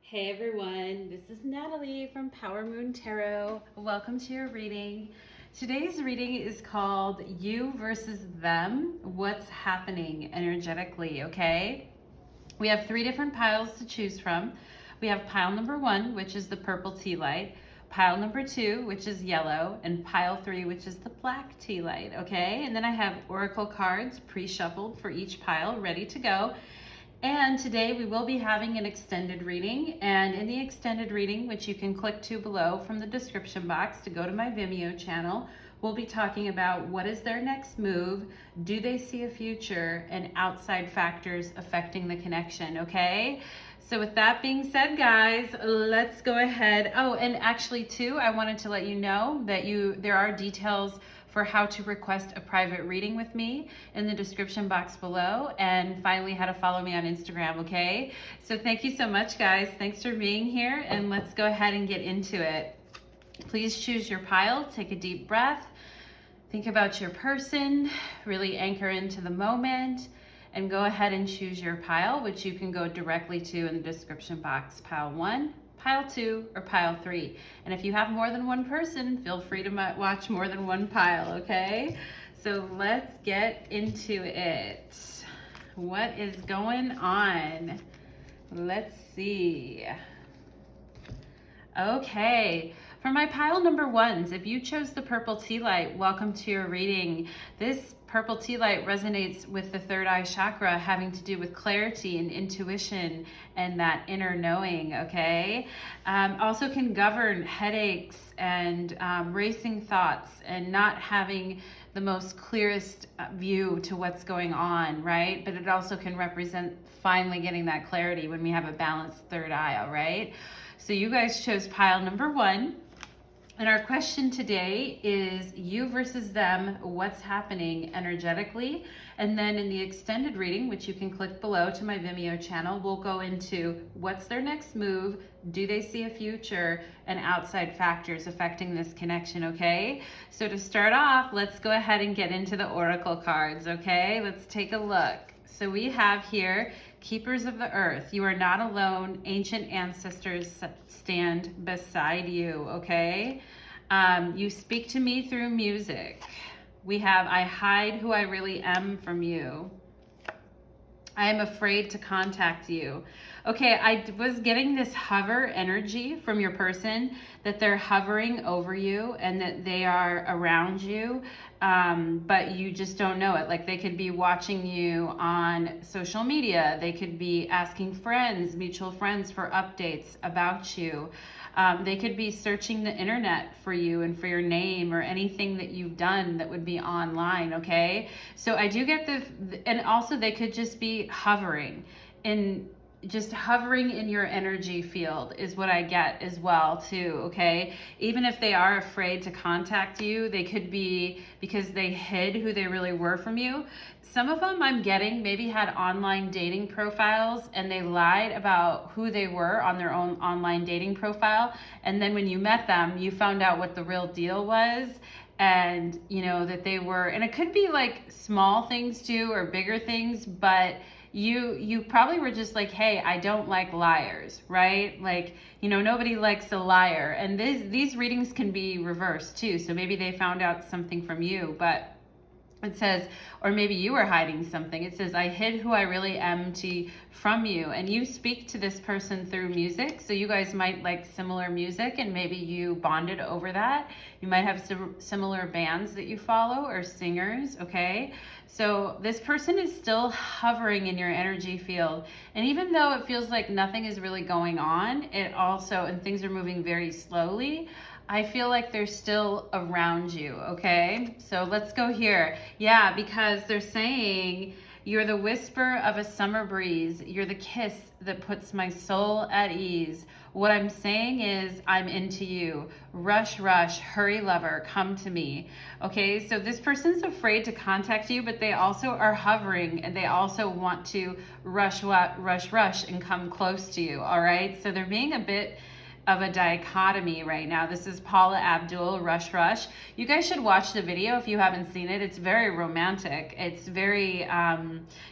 Hey everyone, this is Natalie from Power Moon Tarot. Welcome to your reading. Today's reading is called You versus Them, What's Happening Energetically, okay? We have 3 different piles to choose from. We have pile number 1, which is the purple tea light, pile number 2, which is yellow, and pile 3, which is the black tea light, okay? And then I have oracle cards pre-shuffled for each pile, ready to go. And today we will be having an extended reading, and in the extended reading, which you can click to below from the description box to go to my Vimeo channel, we'll be talking about what is their next move, do they see a future, and outside factors affecting the connection, okay? So with that being said, guys, let's go ahead. Oh, and actually too, I wanted to let you know that there are details for how to request a private reading with me in the description box below, and finally how to follow me on Instagram, okay? So thank you so much, guys. Thanks for being here, and let's go ahead and get into it. Please choose your pile, take a deep breath, think about your person, really anchor into the moment, and go ahead and choose your pile, which you can go directly to in the description box, pile 1, pile 2, or pile 3. And if you have more than one person, feel free to watch more than one pile, okay? So let's get into it. What is going on? Let's see. Okay, for my pile number 1s, if you chose the purple tea light, welcome to your reading. This purple tea light resonates with the third eye chakra, having to do with clarity and intuition and that inner knowing, okay? Also can govern headaches and racing thoughts and not having the most clearest view to what's going on, right? But it also can represent finally getting that clarity when we have a balanced third eye, all right? So you guys chose pile number 1. And our question today is you versus them, what's happening energetically? And then in the extended reading, which you can click below to my Vimeo channel, we'll go into what's their next move, do they see a future, and outside factors affecting this connection, okay? So to start off, let's go ahead and get into the oracle cards, okay? Let's take a look. So we have here, Keepers of the Earth. You are not alone. Ancient ancestors stand beside you, okay? You speak to me through music. We have, I hide who I really am from you. I am afraid to contact you. Okay, I was getting this hover energy from your person, that they're hovering over you and that they are around you, but you just don't know it. Like they could be watching you on social media. They could be asking friends, mutual friends, for updates about you. They could be searching the internet for you and for your name or anything that you've done that would be online, okay? So I do get and also they could just be hovering in your energy field is what I get as well too, okay? Even if they are afraid to contact you, they could be because they hid who they really were from you. Some of them I'm getting maybe had online dating profiles and they lied about who they were on their own online dating profile. And then when you met them, you found out what the real deal was. And you know that they were, and it could be like small things too or bigger things, but you probably were just like, hey, I don't like liars, right? Like, you know, nobody likes a liar. And these readings can be reversed too. So maybe they found out something from you, but it says, or maybe you were hiding something. It says, I hid who I really am from you. And you speak to this person through music. So you guys might like similar music and maybe you bonded over that. You might have similar bands that you follow or singers, okay? So this person is still hovering in your energy field. And even though it feels like nothing is really going on, and things are moving very slowly, I feel like they're still around you, okay? So let's go here. Yeah, because they're saying you're the whisper of a summer breeze. You're the kiss that puts my soul at ease. What I'm saying is I'm into you. Rush, rush, hurry lover, come to me. Okay, so this person's afraid to contact you, but they also are hovering and they also want to rush, rush, rush and come close to you, all right? So they're being a bit of a dichotomy right now. This is Paula Abdul, Rush Rush. You guys should watch the video if you haven't seen it. It's very romantic. It's very,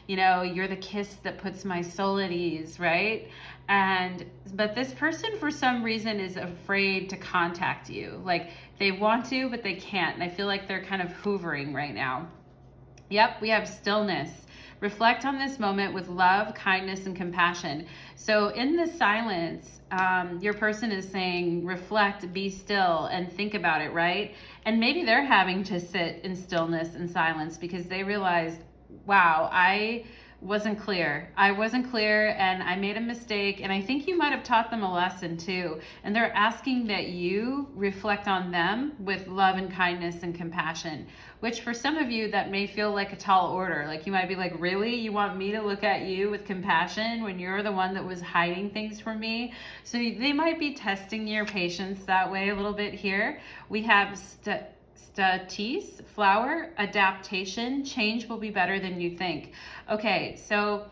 you know, you're the kiss that puts my soul at ease, right? But this person for some reason is afraid to contact you. Like they want to, but they can't. And I feel like they're kind of hoovering right now. Yep, we have stillness. Reflect on this moment with love, kindness, and compassion. So in the silence, your person is saying, reflect, be still, and think about it, right? And maybe they're having to sit in stillness and silence because they realized, wow, I wasn't clear. I wasn't clear and I made a mistake, and I think you might have taught them a lesson too. And they're asking that you reflect on them with love and kindness and compassion, which for some of you that may feel like a tall order. Like you might be like, really? You want me to look at you with compassion when you're the one that was hiding things from me? So they might be testing your patience that way a little bit here. We have statis, flower, adaptation, change will be better than you think. Okay, so,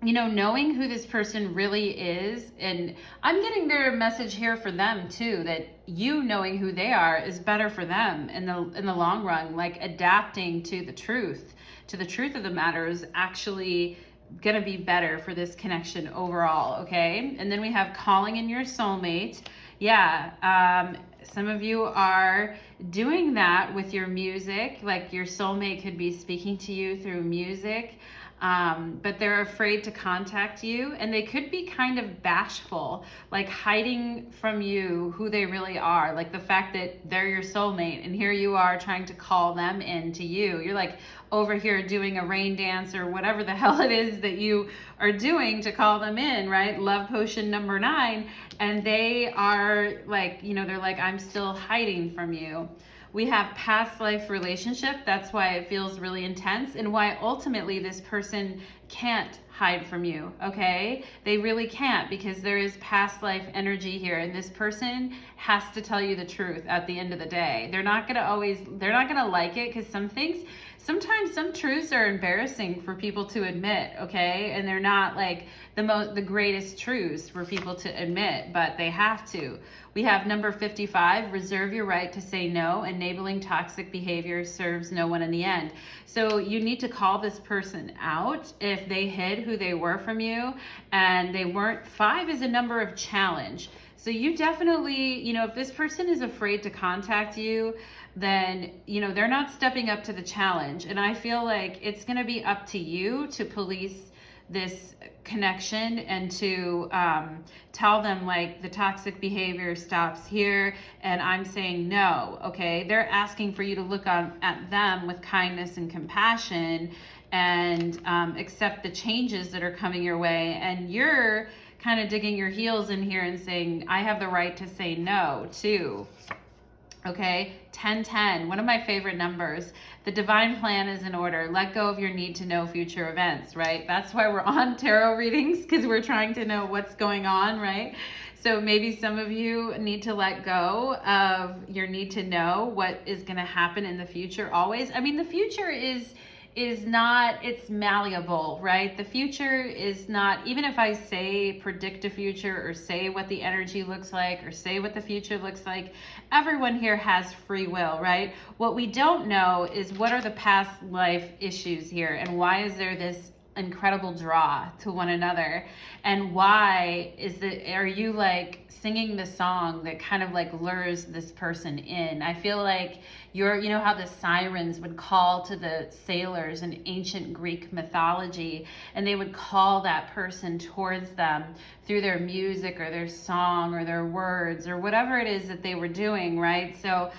you know, knowing who this person really is, and I'm getting their message here for them too, that you knowing who they are is better for them in the long run. Like adapting to the truth of the matter is actually gonna be better for this connection overall, okay? And then we have calling in your soulmate. Yeah, some of you are doing that with your music, like your soulmate could be speaking to you through music, but they're afraid to contact you, and they could be kind of bashful, like hiding from you who they really are, like the fact that they're your soulmate and here you are trying to call them into you. You're like over here doing a rain dance or whatever the hell it is that you are doing to call them in, right? Love potion number 9. And they are like, you know, they're like, I'm still hiding from you. We have past life relationship. That's why it feels really intense and why ultimately this person can't hide from you, okay? They really can't, because there is past life energy here, and this person has to tell you the truth at the end of the day. They're not gonna like it, because sometimes some truths are embarrassing for people to admit, okay? And they're not like the greatest truths for people to admit, but they have to. We have number 55, reserve your right to say no. Enabling toxic behavior serves no one in the end. So you need to call this person out if they hid who they were from you and they weren't. 5 is a number of challenge. So you definitely, you know, if this person is afraid to contact you, then, you know, they're not stepping up to the challenge. And I feel like it's going to be up to you to police this connection and to tell them like the toxic behavior stops here and I'm saying no, okay? They're asking for you to look at them with kindness and compassion and accept the changes that are coming your way. And you're kind of digging your heels in here and saying, I have the right to say no too. Okay, 1010, one of my favorite numbers. The divine plan is in order. Let go of your need to know future events, right? That's why we're on tarot readings, because we're trying to know what's going on, right? So maybe some of you need to let go of your need to know what is going to happen in the future always. I mean, the future is not, it's malleable, right? The future is not, even if I say predict a future or say what the energy looks like or say what the future looks like, everyone here has free will, right? What we don't know is what are the past life issues here and why is there this incredible draw to one another, and why are you like singing the song that kind of like lures this person in? I feel like you know how the sirens would call to the sailors in ancient Greek mythology, and they would call that person towards them through their music or their song or their words or whatever it is that they were doing, right? So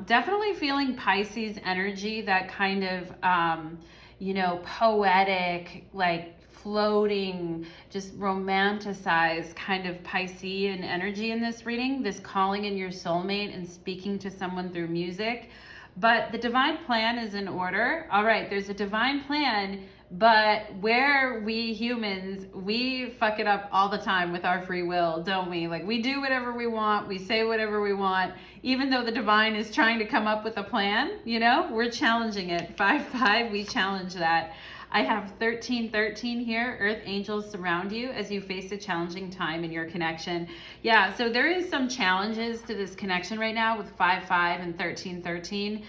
definitely feeling Pisces energy, that kind of you know, poetic, like floating, just romanticized kind of Piscean energy in this reading, this calling in your soulmate and speaking to someone through music. But the divine plan is in order. All right, there's a divine plan, but where we humans, we fuck it up all the time with our free will, don't we? Like we do whatever we want, we say whatever we want, even though the divine is trying to come up with a plan, you know, we're challenging it. 5-5, we challenge that. I have 1313 here. Earth angels surround you as you face a challenging time in your connection. Yeah, so there is some challenges to this connection right now with 5-5 and 1313.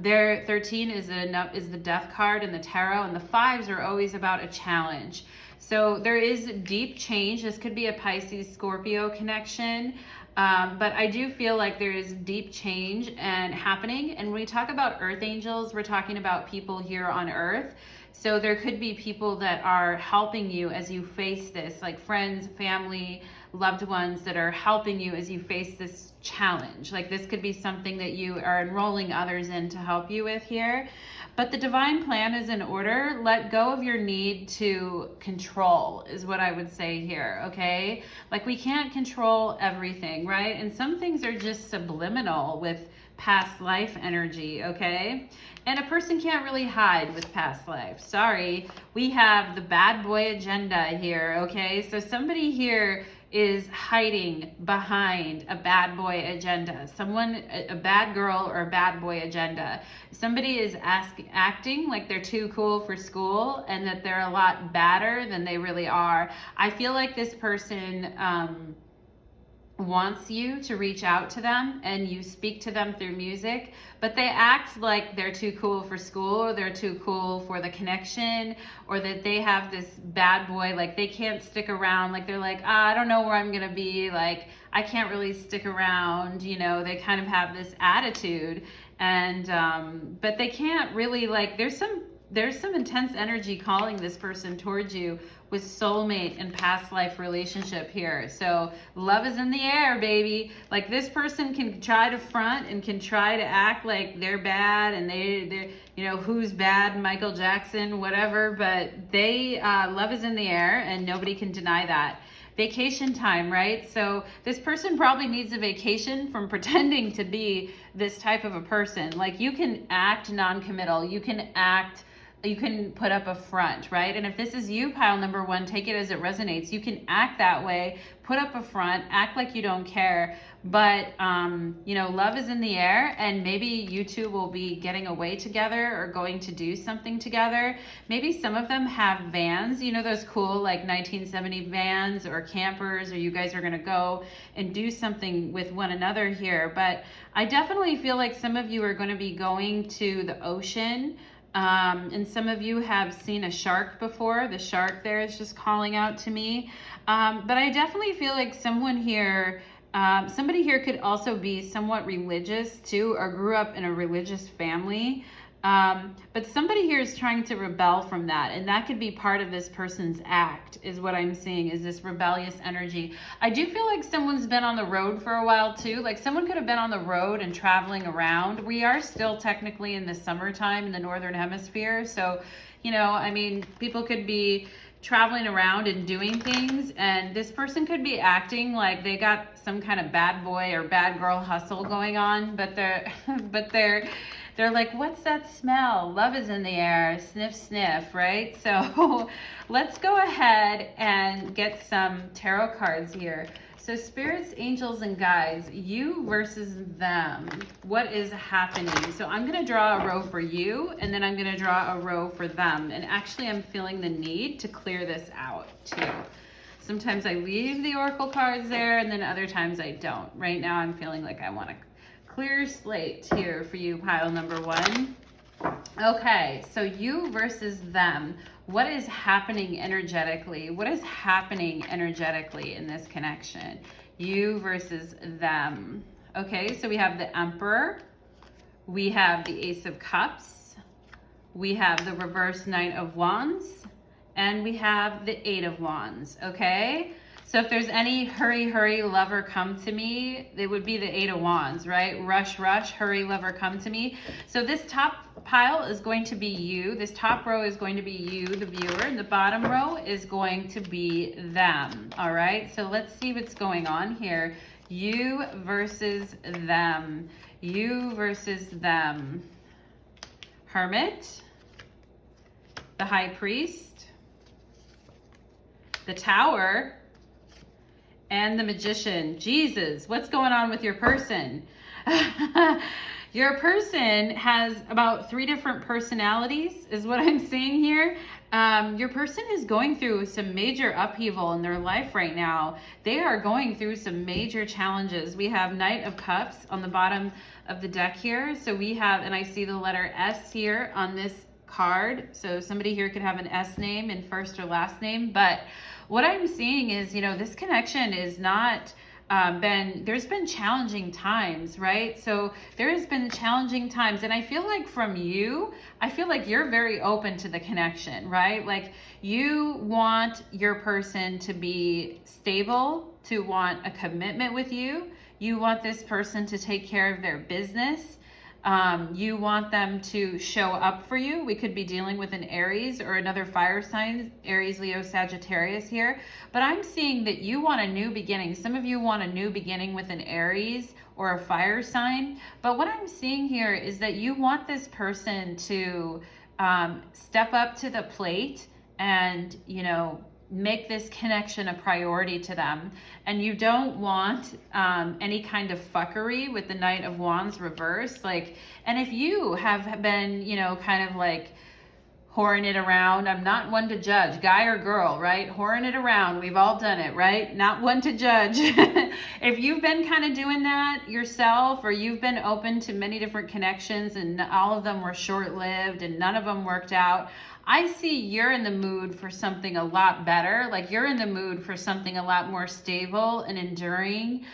There 13 is the death card in the tarot, and the fives are always about a challenge. So there is deep change. This could be a Pisces Scorpio connection. But I do feel like there is deep change and happening. And when we talk about earth angels, we're talking about people here on earth. So there could be people that are helping you as you face this, like friends, family, loved ones that are helping you as you face this challenge. Like this could be something that you are enrolling others in to help you with here. But the divine plan is in order. Let go of your need to control is what I would say here, okay? Like we can't control everything, right? And some things are just subliminal with past life energy, okay? And a person can't really hide with past life. Sorry, we have the bad boy agenda here, okay? So somebody here is hiding behind a bad boy agenda. Someone, a bad girl or a bad boy agenda. Somebody is acting like they're too cool for school and that they're a lot badder than they really are. I feel like this person wants you to reach out to them and you speak to them through music, but they act like they're too cool for school or they're too cool for the connection, or that they have this bad boy, like they can't stick around, like they're like, I don't know where I'm gonna be, like I can't really stick around, you know, they kind of have this attitude. And but they can't really, like there's some intense energy calling this person towards you with soulmate and past life relationship here. So love is in the air, baby. Like this person can try to front and can try to act like they're bad and they're you know, who's bad, Michael Jackson, whatever, but they love is in the air and nobody can deny that. Vacation time, right? So this person probably needs a vacation from pretending to be this type of a person. Like you can act non-committal, you can put up a front, right? And if this is you, pile number one, take it as it resonates. You can act that way, put up a front, act like you don't care, but you know, love is in the air, and maybe you two will be getting away together or going to do something together. Maybe some of them have vans, you know, those cool like 1970 vans or campers, or you guys are gonna go and do something with one another here. But I definitely feel like some of you are gonna be going to the ocean. And some of you have seen a shark before. The shark there is just calling out to me. But I definitely feel like someone here, somebody here could also be somewhat religious too, or grew up in a religious family. But somebody here is trying to rebel from that, and that could be part of this person's act, is what I'm seeing, is this rebellious energy. I do feel like someone's been on the road for a while too. Like someone could have been on the road and traveling around. We are still technically in the summertime in the Northern Hemisphere. So, you know, I mean, people could be traveling around and doing things, and this person could be acting like they got some kind of bad boy or bad girl hustle going on, but they're like, what's that smell? Love is in the air, sniff, sniff, right? So let's go ahead and get some tarot cards here. So spirits, angels, and guides, you versus them. What is happening? So I'm going to draw a row for you, and then I'm going to draw a row for them. And actually, I'm feeling the need to clear this out too. Sometimes I leave the oracle cards there, and then other times I don't. Right now, I'm feeling like I want to clear slate here for you, pile number one. Okay, so you versus them. What is happening energetically? What is happening energetically in this connection? You versus them. Okay, so we have the Emperor. We have the Ace of Cups. We have the reverse Knight of Wands. And we have the Eight of Wands, okay? So if there's any hurry, hurry, lover, come to me, it would be the Eight of Wands, right? Rush, rush, hurry, lover, come to me. So this top pile is going to be you. This top row is going to be you, the viewer. And the bottom row is going to be them, all right? So let's see what's going on here. You versus them. You versus them. Hermit. The High Priest. The Tower. And the Magician. Jesus, what's going on with your person? Your person has about 3 different personalities is what I'm seeing here. Your person is going through some major upheaval in their life right now. They are going through some major challenges. We have Knight of Cups on the bottom of the deck here. So we have, and I see the letter S here on this card. So somebody here could have an S name in first or last name. But what I'm seeing is, this connection is not... there's been challenging times, right? So there has been challenging times, and I feel like from you, I feel like you're very open to the connection, right? Like you want your person to be stable, to want a commitment with you. You want this person to take care of their business. You want them to show up for you. We could be dealing with an Aries or another fire sign, Aries, Leo, Sagittarius here. But I'm seeing that you want a new beginning. Some of you want a new beginning with an Aries or a fire sign. But what I'm seeing here is that you want this person to step up to the plate and, make this connection a priority to them. And you don't want any kind of fuckery with the Knight of Wands reverse. And if you have been, kind of like whoring it around, I'm not one to judge, guy or girl, right? Whoring it around, we've all done it, right? Not one to judge. If you've been kind of doing that yourself, or you've been open to many different connections and all of them were short-lived and none of them worked out, I see you're in the mood for something a lot better. Like you're in the mood for something a lot more stable and enduring.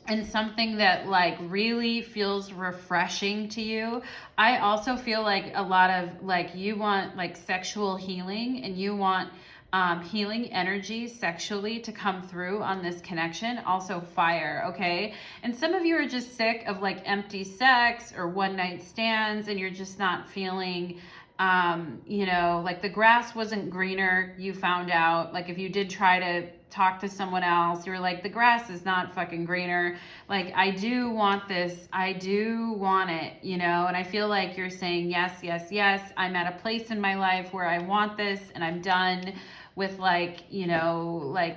And something that really feels refreshing to you. I also feel like a lot of you want sexual healing, and you want healing energy sexually to come through on this connection. Also fire, okay? And some of you are just sick of empty sex or one night stands, and you're just not feeling the grass wasn't greener, you found out. If you did try to talk to someone else, you were like, the grass is not fucking greener. I do want this. I do want it, and I feel like you're saying, yes, yes, yes. I'm at a place in my life where I want this, and I'm done with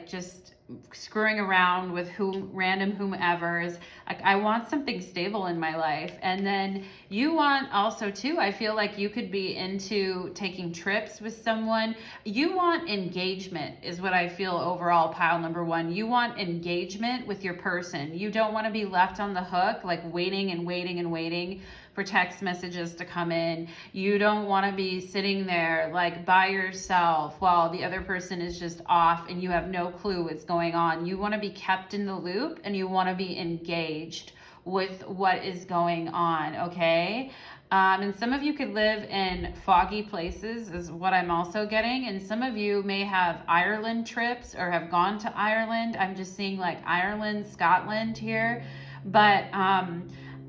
just screwing around with random whomevers. I want something stable in my life. And then you want also too, I feel like you could be into taking trips with someone. You want engagement is what I feel overall, pile number 1. You want engagement with your person. You don't want to be left on the hook, waiting and waiting and waiting for text messages to come in. You don't want to be sitting there by yourself while the other person is just off and you have no clue what's going on. You want to be kept in the loop, and you want to be engaged with what is going on, okay? And some of you could live in foggy places is what I'm also getting. And some of you may have Ireland trips or have gone to Ireland. I'm just seeing Ireland, Scotland here. But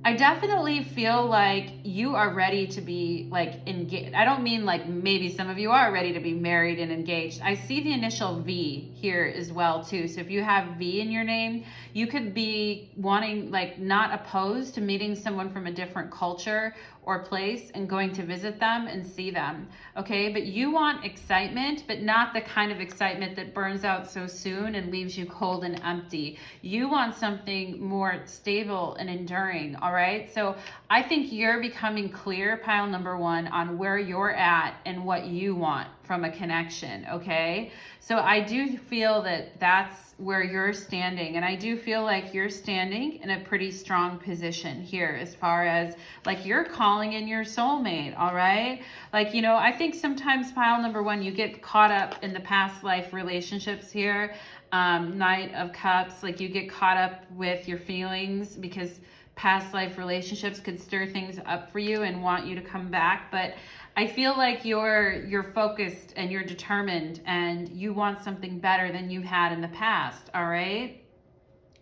I definitely feel like you are ready to be engaged. I don't mean maybe some of you are ready to be married and engaged. I see the initial V here as well too. So if you have V in your name, you could be wanting not opposed to meeting someone from a different culture or place and going to visit them and see them, okay? But you want excitement, but not the kind of excitement that burns out so soon and leaves you cold and empty. You want something more stable and enduring, all right? So I think you're becoming clear, pile number 1, on where you're at and what you want from a connection, okay? So I do feel that that's where you're standing, and I do feel like you're standing in a pretty strong position here as far as you're calling in your soulmate, all right? I think sometimes, pile number 1, you get caught up in the past life relationships here. Knight of Cups, you get caught up with your feelings because past life relationships could stir things up for you and want you to come back. But I feel like you're focused and you're determined and you want something better than you had in the past, all right?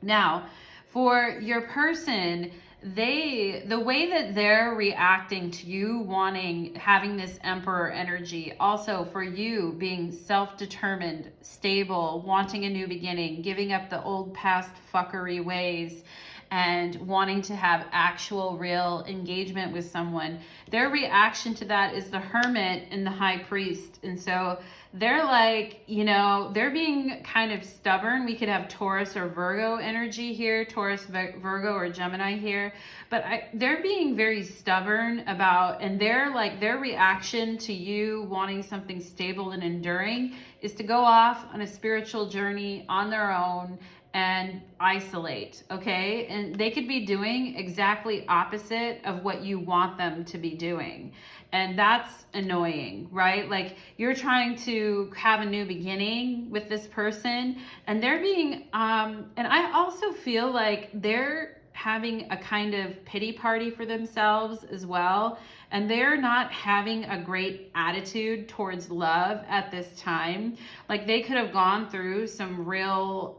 Now, for your person, the way that they're reacting to you having this Emperor energy, also for you being self-determined, stable, wanting a new beginning, giving up the old past fuckery ways, and wanting to have actual real engagement with someone, their reaction to that is the Hermit and the High Priest. And so they're like, you know, they're being kind of stubborn. We could have Taurus or Virgo energy here, Taurus, Virgo, or Gemini here. But they're being very stubborn about, and they're like, their reaction to you wanting something stable and enduring is to go off on a spiritual journey on their own and isolate, okay? And they could be doing exactly opposite of what you want them to be doing. And that's annoying, right? Like, you're trying to have a new beginning with this person, and they're being, and I also feel like they're having a kind of pity party for themselves as well. And they're not having a great attitude towards love at this time. Like, they could have gone through some real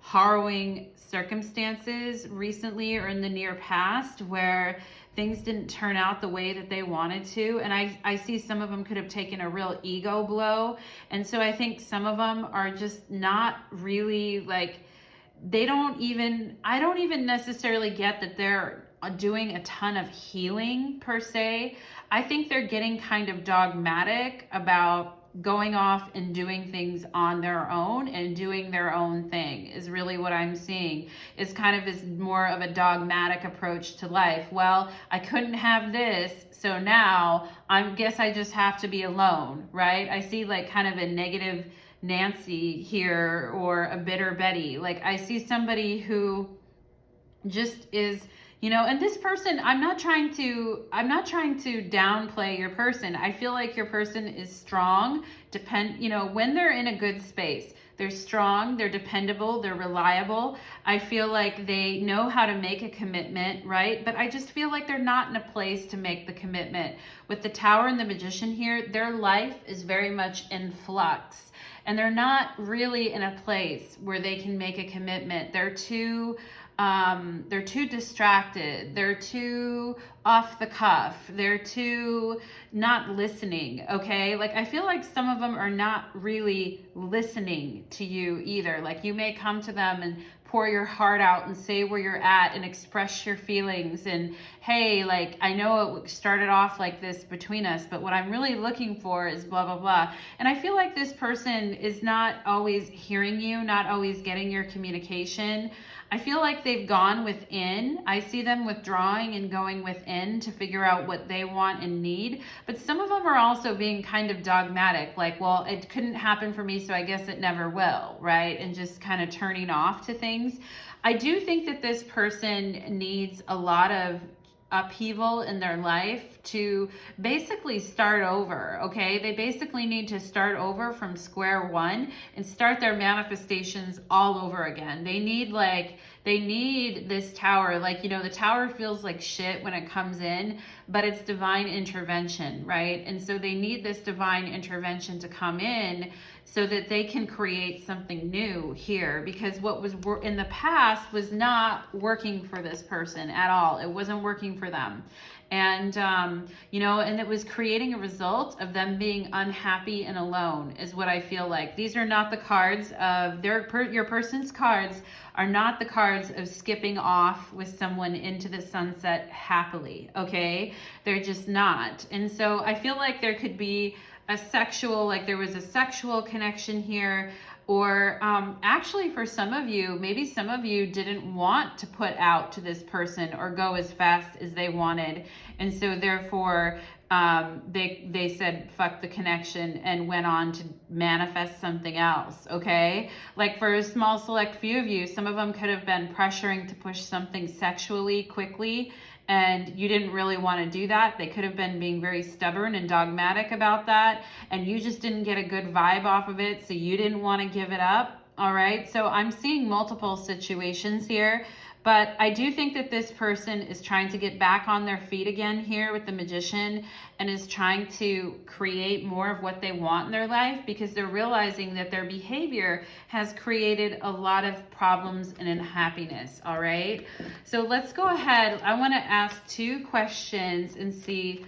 harrowing circumstances recently or in the near past where things didn't turn out the way that they wanted to. And I see some of them could have taken a real ego blow. And so I think some of them are just not really like, I don't even necessarily get that they're doing a ton of healing per se. I think they're getting kind of dogmatic about going off and doing things on their own and doing their own thing is really what I'm seeing. Is kind of is more of a dogmatic approach to life. Well, I couldn't have this, so now I guess I just have to be alone, right? I see like kind of a negative Nancy here or a bitter Betty. Like, I see somebody who just is, you know, and this person, I'm not trying to downplay your person. I feel like your person is strong, you know, when they're in a good space. They're strong, they're dependable, they're reliable. I feel like they know how to make a commitment, right? But I just feel like they're not in a place to make the commitment. With the Tower and the Magician here, their life is very much in flux. And they're not really in a place where they can make a commitment. They're too distracted. They're too off the cuff. They're too not listening, okay? Like, I feel like some of them are not really listening to you either. Like, you may come to them and pour your heart out and say where you're at and express your feelings and, hey, like, I know it started off like this between us, but what I'm really looking for is blah, blah, blah. And I feel like this person is not always hearing you, not always getting your communication. I feel like they've gone within. I see them withdrawing and going within to figure out what they want and need. But some of them are also being kind of dogmatic, like, well, it couldn't happen for me, so I guess it never will, right? And just kind of turning off to things. I do think that this person needs a lot of upheaval in their life to basically start over, okay? They basically need to start over from square one and start their manifestations all over again. They need this tower. Like, you know, the tower feels like shit when it comes in, but it's divine intervention, right? And so they need this divine intervention to come in so that they can create something new here, because what was in the past was not working for this person at all. It wasn't working for them. And, you know, and it was creating a result of them being unhappy and alone is what I feel like. These are not the cards of your person's cards are not the cards of skipping off with someone into the sunset happily, okay? They're just not. And so I feel like there could be there was a sexual connection here, or actually for some of you, maybe some of you didn't want to put out to this person or go as fast as they wanted. And so therefore, they said, fuck the connection and went on to manifest something else, okay? Like, for a small select few of you, some of them could have been pressuring to push something sexually quickly, and you didn't really want to do that. They could have been being very stubborn and dogmatic about that, and you just didn't get a good vibe off of it, so you didn't want to give it up, all right? So I'm seeing multiple situations here, but I do think that this person is trying to get back on their feet again here with the Magician, and is trying to create more of what they want in their life, because they're realizing that their behavior has created a lot of problems and unhappiness, all right? So let's go ahead. I want to ask 2 questions and see,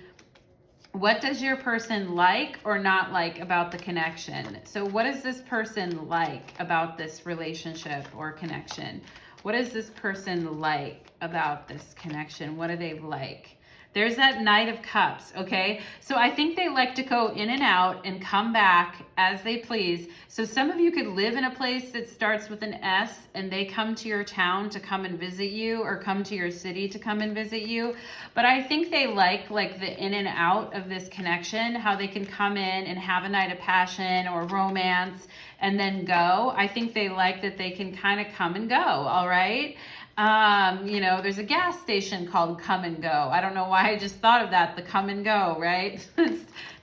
what does your person like or not like about the connection? So what does this person like about this relationship or connection? What does this person like about this connection? What do they like? There's that Knight of Cups, okay? So I think they like to go in and out and come back as they please. So some of you could live in a place that starts with an S and they come to your town to come and visit you, or come to your city to come and visit you. But I think they like the in and out of this connection, how they can come in and have a night of passion or romance and then go. I think they like that they can kind of come and go, all right? You know, there's a gas station called Come and Go. I don't know why I just thought of that, the come and go, right?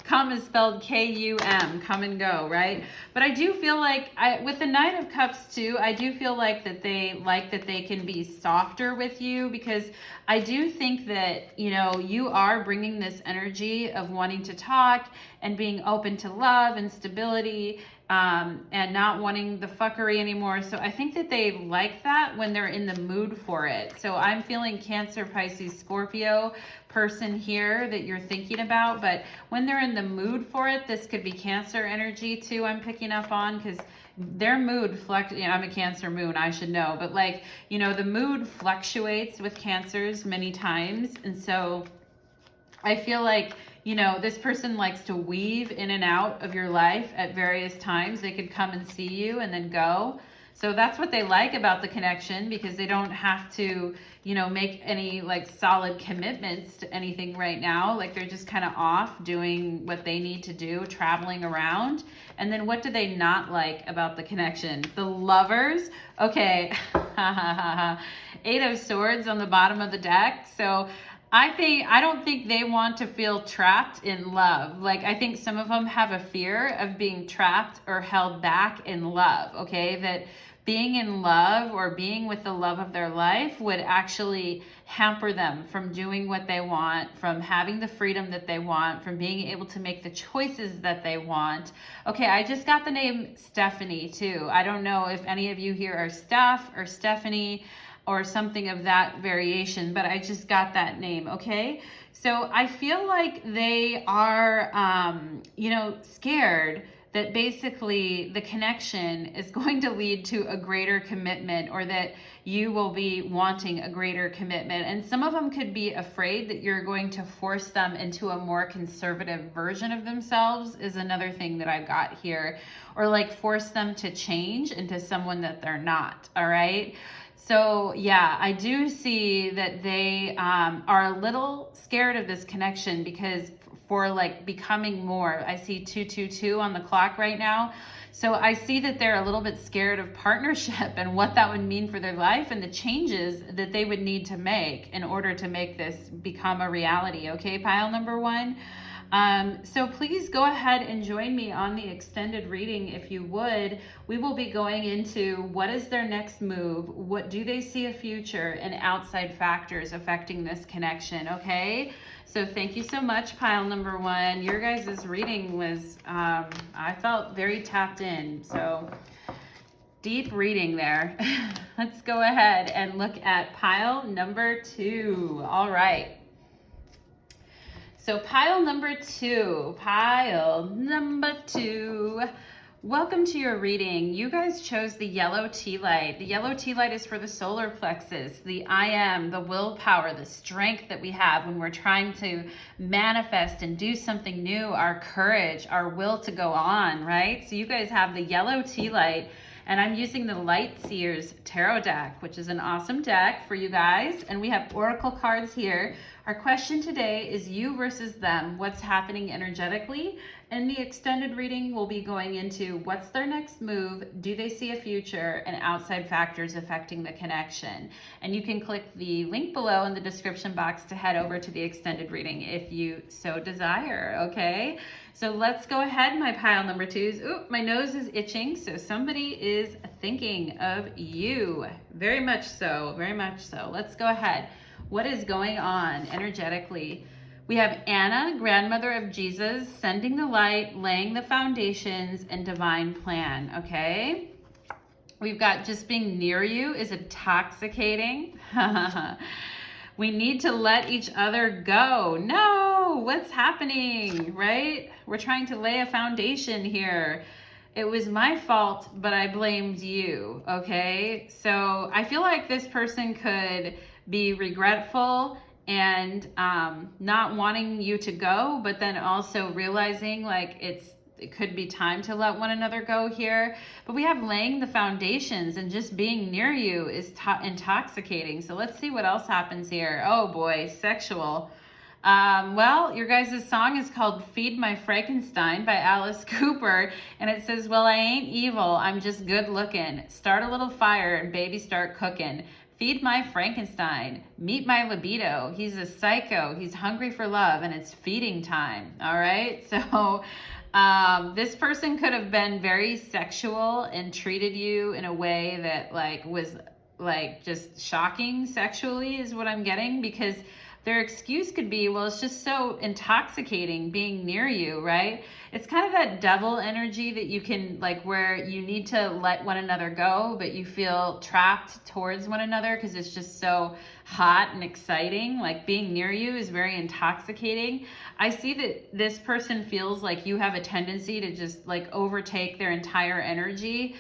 Come is spelled K-U-M, come and go, right? But I do feel like, with the Knight of Cups too, I do feel like that they can be softer with you, because I do think that, you know, you are bringing this energy of wanting to talk and being open to love and stability, and not wanting the fuckery anymore. So I think that they like that when they're in the mood for it. So I'm feeling Cancer, Pisces, Scorpio person here that you're thinking about, but when they're in the mood for it, this could be Cancer energy too, I'm picking up on, because their mood you know, I'm a Cancer moon, I should know, but like, you know, the mood fluctuates with Cancers many times. And so I feel like, you know, this person likes to weave in and out of your life at various times. They could come and see you and then go. So that's what they like about the connection, because they don't have to, you know, make any like solid commitments to anything right now. Like they're just kind of off doing what they need to do, traveling around. And then what do they not like about the connection? The Lovers. Okay. Eight of Swords on the bottom of the deck. So I don't think they want to feel trapped in love. Like, I think some of them have a fear of being trapped or held back in love, okay? That being in love or being with the love of their life would actually hamper them from doing what they want, from having the freedom that they want, from being able to make the choices that they want. Okay, I just got the name Stephanie too. I don't know if any of you here are Steph or Stephanie or something of that variation, but I just got that name, okay? So I feel like they are, you know, scared that basically the connection is going to lead to a greater commitment, or that you will be wanting a greater commitment. And some of them could be afraid that you're going to force them into a more conservative version of themselves, is another thing that I got here. Or like force them to change into someone that they're not, all right? So yeah, I do see that they are a little scared of this connection, because for like becoming more, I see 222 on the clock right now. So I see that they're a little bit scared of partnership and what that would mean for their life and the changes that they would need to make in order to make this become a reality. Okay, pile number one. So please go ahead and join me on the extended reading if you would. We will be going into what is their next move, what do they see a future, and outside factors affecting this connection, okay? So thank you so much, pile number one. Your guys' reading was, I felt very tapped in, so deep reading there. Let's go ahead and look at pile number two. All right. So pile number two, welcome to your reading. You guys chose the yellow tea light. The yellow tea light is for the solar plexus, the I am, the willpower, the strength that we have when we're trying to manifest and do something new, our courage, our will to go on, right? So you guys have the yellow tea light, and I'm using the Light Seers Tarot deck, which is an awesome deck for you guys. And we have oracle cards here. Our question today is you versus them. What's happening energetically? And the extended reading will be going into what's their next move, do they see a future, and outside factors affecting the connection. And you can click the link below in the description box to head over to the extended reading if you so desire, okay? So let's go ahead, my pile number twos. Ooh, my nose is itching, so somebody is thinking of you. Very much so, very much so. Let's go ahead. What is going on energetically? We have Anna, grandmother of Jesus, sending the light, laying the foundations, and divine plan, okay? We've got just being near you is intoxicating. We need to let each other go. No, what's happening, right? We're trying to lay a foundation here. It was my fault, but I blamed you, okay? So I feel like this person could be regretful and not wanting you to go, but then also realizing like it could be time to let one another go here. But we have laying the foundations, and just being near you is intoxicating. So let's see what else happens here. Oh boy, sexual. Well, your guys' song is called Feed My Frankenstein by Alice Cooper. And it says, well, I ain't evil, I'm just good looking. Start a little fire and baby start cooking. Feed my Frankenstein. Meet my libido. He's a psycho. He's hungry for love, and it's feeding time. All right. So this person could have been very sexual and treated you in a way that like was like just shocking sexually is what I'm getting, because their excuse could be, well, it's just so intoxicating being near you, right? It's kind of that devil energy that you can, like, where you need to let one another go, but you feel trapped towards one another because it's just so hot and exciting. Like, being near you is very intoxicating. I see that this person feels like you have a tendency to just, like, overtake their entire energy.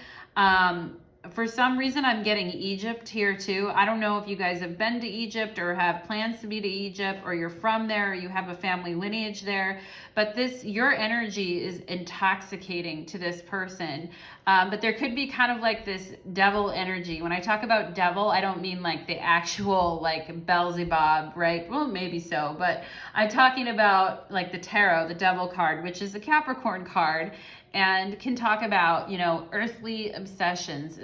For some reason, I'm getting Egypt here too. I don't know if you guys have been to Egypt or have plans to be to Egypt, or you're from there, or you have a family lineage there, but your energy is intoxicating to this person. But there could be kind of like this devil energy. When I talk about devil, I don't mean like the actual like Beelzebub, right? Well, maybe so, but I'm talking about like the tarot, the devil card, which is a Capricorn card, and can talk about, earthly obsessions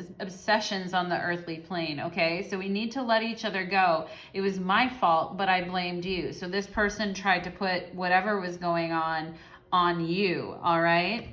on the earthly plane, okay? So we need to let each other go. It was my fault, but I blamed you. So this person tried to put whatever was going on you, all right?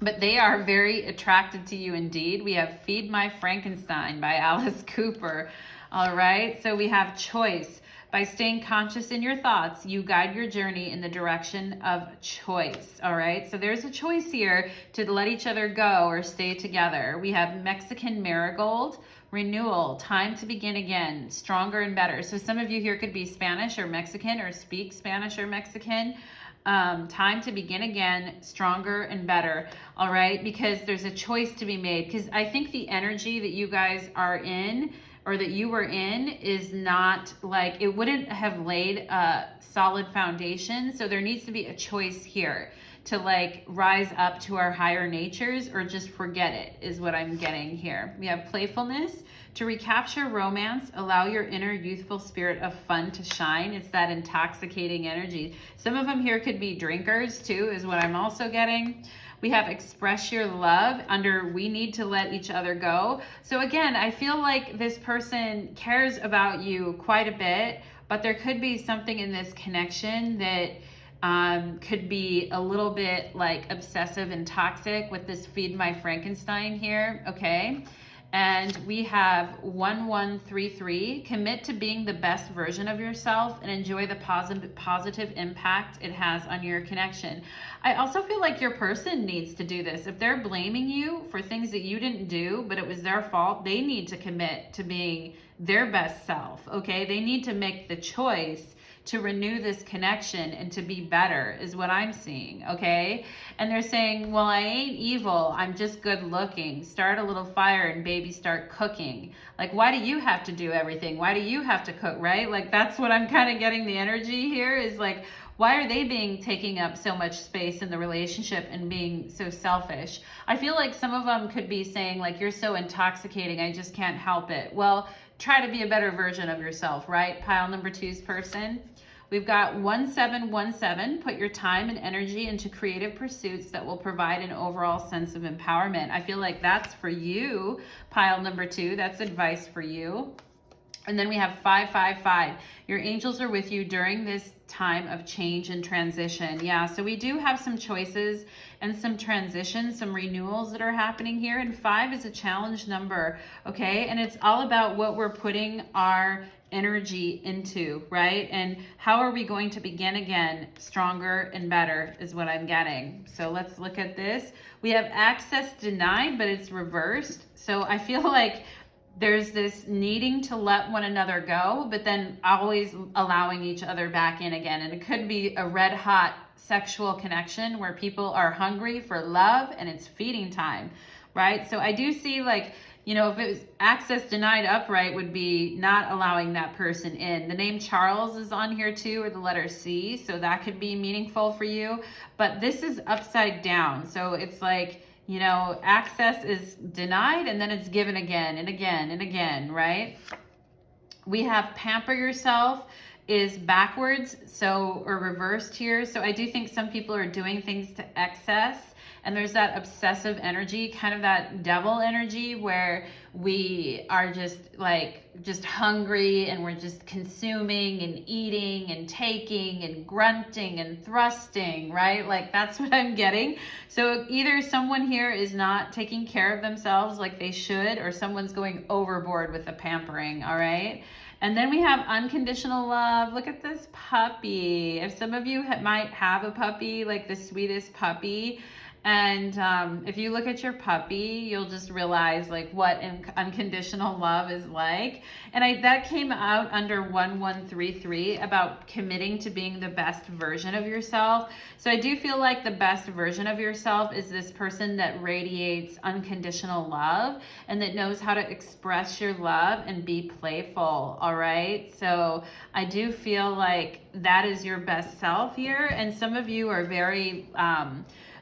But they are very attracted to you indeed. We have Feed My Frankenstein by Alice Cooper, all right? So we have choice. By staying conscious in your thoughts, you guide your journey in the direction of choice, all right? So there's a choice here to let each other go or stay together. We have Mexican marigold, renewal, time to begin again, stronger and better. So some of you here could be Spanish or Mexican or speak Spanish or Mexican. Time to begin again, stronger and better, all right? Because there's a choice to be made. Because I think the energy that you guys are in, or that you were in, is not like, it wouldn't have laid a solid foundation. So there needs to be a choice here to like rise up to our higher natures, or just forget it, is what I'm getting here. We have playfulness. To recapture romance, allow your inner youthful spirit of fun to shine. It's that intoxicating energy. Some of them here could be drinkers too, is what I'm also getting. We have express your love under we need to let each other go. So again, I feel like this person cares about you quite a bit, but there could be something in this connection that could be a little bit like obsessive and toxic with this Feed My Frankenstein here, okay? And we have 1133, commit to being the best version of yourself and enjoy the positive impact it has on your connection. I also feel like your person needs to do this. If they're blaming you for things that you didn't do, but it was their fault, they need to commit to being their best self, okay? They need to make the choice to renew this connection and to be better, is what I'm seeing, okay? And they're saying, well, I ain't evil, I'm just good looking. Start a little fire and baby start cooking. Like, why do you have to do everything? Why do you have to cook, right? Like, that's what I'm kind of getting the energy here, is like, why are they taking up so much space in the relationship and being so selfish? I feel like some of them could be saying like, you're so intoxicating, I just can't help it. Well, try to be a better version of yourself, right? Pile number 2's person. We've got 1717, put your time and energy into creative pursuits that will provide an overall sense of empowerment. I feel like that's for you, pile number 2. That's advice for you. And then we have 555. Your angels are with you during this time of change and transition. Yeah, so we do have some choices and some transitions, some renewals that are happening here. And 5 is a challenge number, okay? And it's all about what we're putting our energy into, right? And how are we going to begin again stronger and better, is what I'm getting. So let's look at this. We have access denied, but it's reversed. So I feel like there's this needing to let one another go, but then always allowing each other back in again. And it could be a red hot sexual connection where people are hungry for love and it's feeding time. right? So I do see like, you know, if it was access denied upright would be not allowing that person in. The name Charles is on here too, or the letter C, so that could be meaningful for you. But this is upside down. So it's like, you know, access is denied and then it's given again and again and again, right? We have pamper yourself is backwards, so, or reversed here. So I do think some people are doing things to excess, and there's that obsessive energy, kind of that devil energy where we are just hungry and we're just consuming and eating and taking and grunting and thrusting, right? Like that's what I'm getting. So either someone here is not taking care of themselves like they should, or someone's going overboard with the pampering, all right? And then we have unconditional love. Look at this puppy. If some of you might have a puppy, like the sweetest puppy, and if you look at your puppy, you'll just realize like what unconditional love is like. And that came out under 1133 about committing to being the best version of yourself. So I do feel like the best version of yourself is this person that radiates unconditional love and that knows how to express your love and be playful, all right? So I do feel like that is your best self here. And some of you are very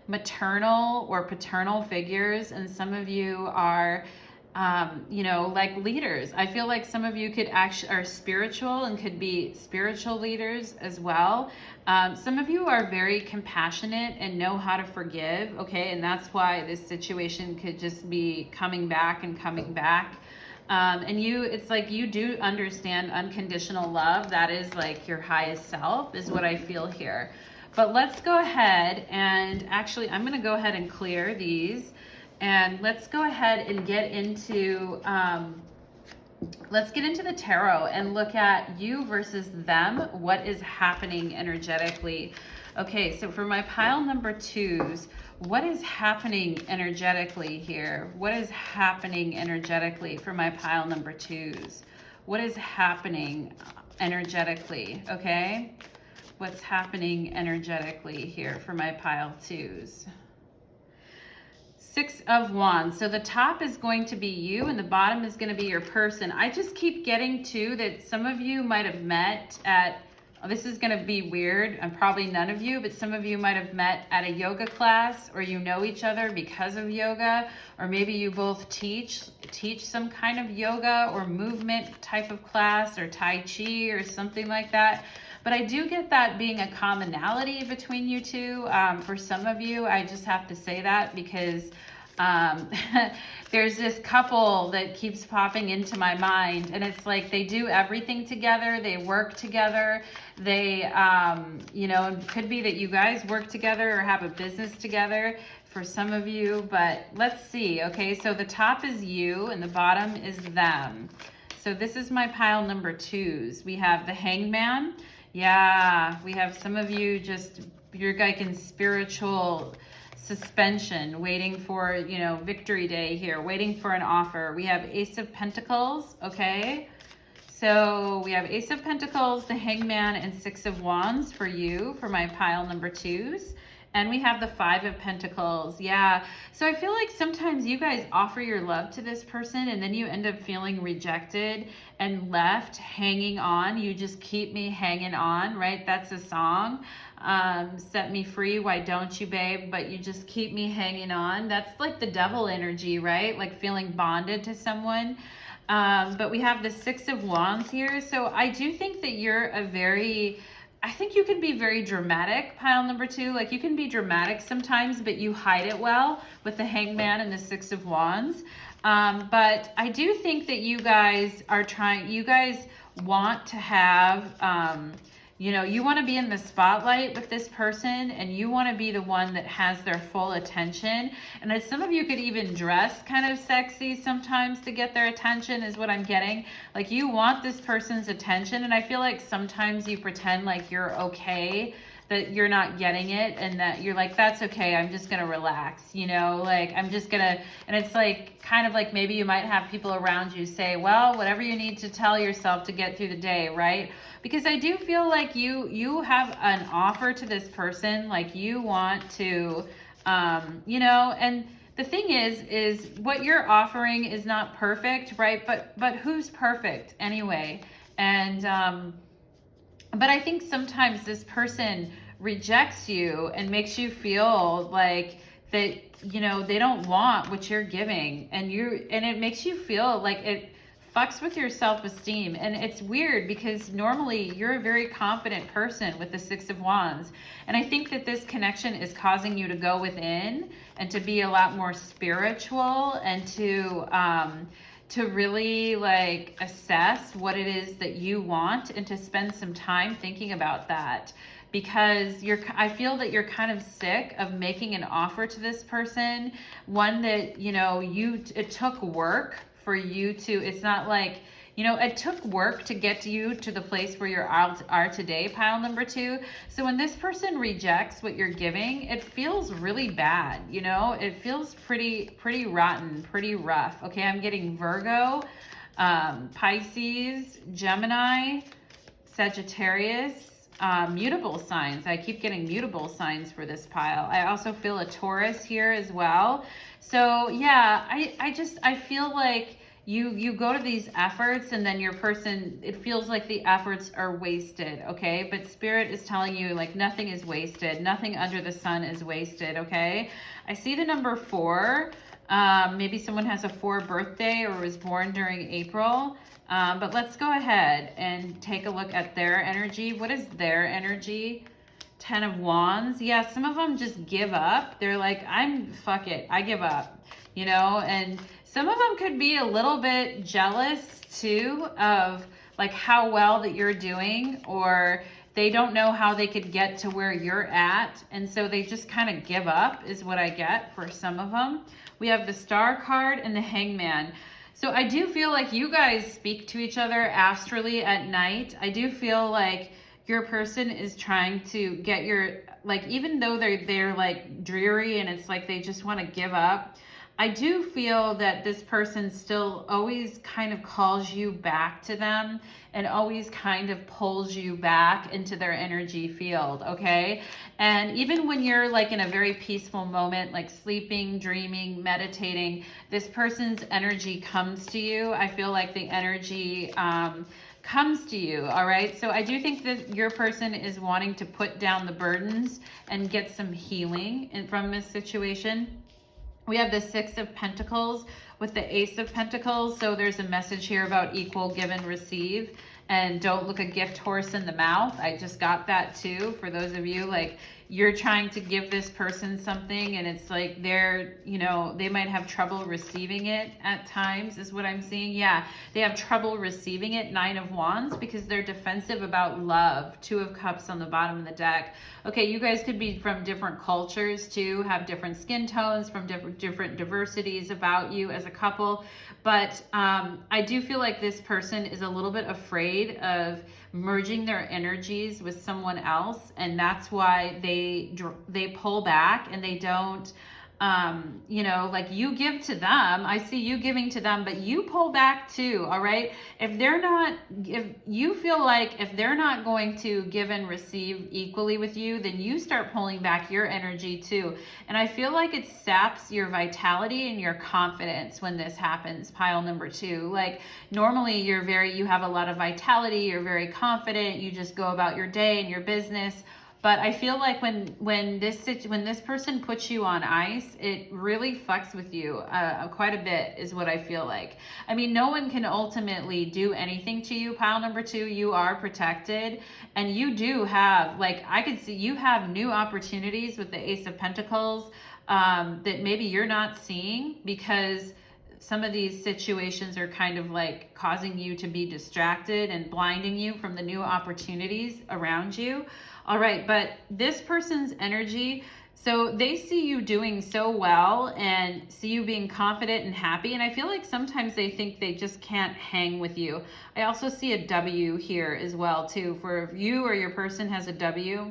maternal or paternal figures, and some of you are you know, like leaders. I feel like some of you could actually are spiritual and could be spiritual leaders as well. Some of you are very compassionate and know how to forgive, okay? And that's why this situation could just be coming back and coming back. And it's like you do understand unconditional love. That is like your highest self is what I feel here. But let's go ahead and actually, I'm going to go ahead and clear these, and let's go ahead and get into the tarot and look at you versus them. What is happening energetically? Okay, so for my pile number 2s, what is happening energetically here? What is happening energetically for my pile number 2s? What is happening energetically? Okay. What's happening energetically here for my pile 2s? 6 of Wands. So the top is going to be you and the bottom is going to be your person. I just keep getting to that some of you might have met at, this is going to be weird, and probably none of you, but some of you might have met at a yoga class, or you know each other because of yoga, or maybe you both teach some kind of yoga or movement type of class, or Tai Chi or something like that. But I do get that being a commonality between you two. For some of you, I just have to say that because there's this couple that keeps popping into my mind, and it's like they do everything together. They work together. They, you know, it could be that you guys work together or have a business together for some of you, but let's see. Okay, so the top is you and the bottom is them. So this is my pile number 2s. We have the Hangman. Yeah, we have some of you you're like in spiritual suspension, waiting for, you know, victory day here, waiting for an offer. We have Ace of Pentacles, okay? So we have Ace of Pentacles, the Hangman, and 6 of Wands for you, for my pile number 2s. And we have the 5 of Pentacles. Yeah. So I feel like sometimes you guys offer your love to this person and then you end up feeling rejected and left hanging on. You just keep me hanging on, right? That's a song. Set me free. Why don't you, babe? But you just keep me hanging on. That's like the devil energy, right? Like feeling bonded to someone. But we have the 6 of Wands here. So I do think that you're I think you can be very dramatic, pile number 2. Like you can be dramatic sometimes, but you hide it well with the Hangman and the 6 of Wands. But I do think that you guys want to have, you know, you want to be in the spotlight with this person and you want to be the one that has their full attention. And as some of you could even dress kind of sexy sometimes to get their attention is what I'm getting. Like you want this person's attention, and I feel like sometimes you pretend like you're okay, that you're not getting it, and that you're like, that's okay, I'm just gonna relax, you know, like I'm just gonna, and it's like kind of like maybe you might have people around you say, well, whatever you need to tell yourself to get through the day, right? Because I do feel like you have an offer to this person, like you want to, you know, and the thing is what you're offering is not perfect, right? But who's perfect anyway? And but I think sometimes this person rejects you and makes you feel like that, you know, they don't want what you're giving, and it makes you feel like it fucks with your self-esteem. And it's weird because normally you're a very confident person with the Six of Wands, and I think that this connection is causing you to go within and to be a lot more spiritual, and to really like assess what it is that you want, and to spend some time thinking about that, because I feel that you're kind of sick of making an offer to this person, one that, you know, it took work for you to, it's not like, you know, it took work to get you to the place where you are today, pile number 2. So when this person rejects what you're giving, it feels really bad, you know? It feels pretty rotten, pretty rough. Okay, I'm getting Virgo, Pisces, Gemini, Sagittarius, mutable signs. I keep getting mutable signs for this pile. I also feel a Taurus here as well. So yeah, I feel like you go to these efforts, and then your person, it feels like the efforts are wasted, okay? But Spirit is telling you like nothing is wasted. Nothing under the sun is wasted, okay? I see the number 4. Maybe someone has a 4 birthday or was born during April. But let's go ahead and take a look at their energy. What is their energy? 10 of Wands. Yeah, some of them just give up. They're like, fuck it, I give up, you know? And some of them could be a little bit jealous too of like how well that you're doing, or they don't know how they could get to where you're at. And so they just kind of give up is what I get for some of them. We have the Star card and the Hangman. So I do feel like you guys speak to each other astrally at night. I do feel like your person is trying to get your, like, even though they're like dreary and it's like they just want to give up, I do feel that this person still always kind of calls you back to them, and always kind of pulls you back into their energy field, okay? And even when you're like in a very peaceful moment, like sleeping, dreaming, meditating, this person's energy comes to you. I feel like the energy comes to you, all right? So I do think that your person is wanting to put down the burdens and get some healing from this situation. We have the 6 of Pentacles with the Ace of Pentacles. So there's a message here about equal give and receive. And don't look a gift horse in the mouth. I just got that too. For those of you, like, you're trying to give this person something and it's like they're, you know, they might have trouble receiving it at times is what I'm seeing. Yeah, they have trouble receiving it. 9 of Wands, because they're defensive about love. 2 of Cups on the bottom of the deck. Okay, you guys could be from different cultures too, have different skin tones, from different diversities about you as a couple. But I do feel like this person is a little bit afraid of merging their energies with someone else, and that's why they pull back and they don't, you know, like, you give to them. I see you giving to them, but you pull back too, all right? If you feel like if they're not going to give and receive equally with you, then you start pulling back your energy too. And I feel like it saps your vitality and your confidence when this happens, pile number 2. Like, normally you have a lot of vitality, you're very confident, you just go about your day and your business. But I feel like when this person puts you on ice, it really fucks with you quite a bit, is what I feel like. I mean, no one can ultimately do anything to you, pile number 2. You are protected, and you do have, like, I could see you have new opportunities with the Ace of Pentacles that maybe you're not seeing, because some of these situations are kind of like causing you to be distracted and blinding you from the new opportunities around you. All right, but this person's energy, so they see you doing so well and see you being confident and happy. And I feel like sometimes they think they just can't hang with you. I also see a W here as well too. For you or your person has a W,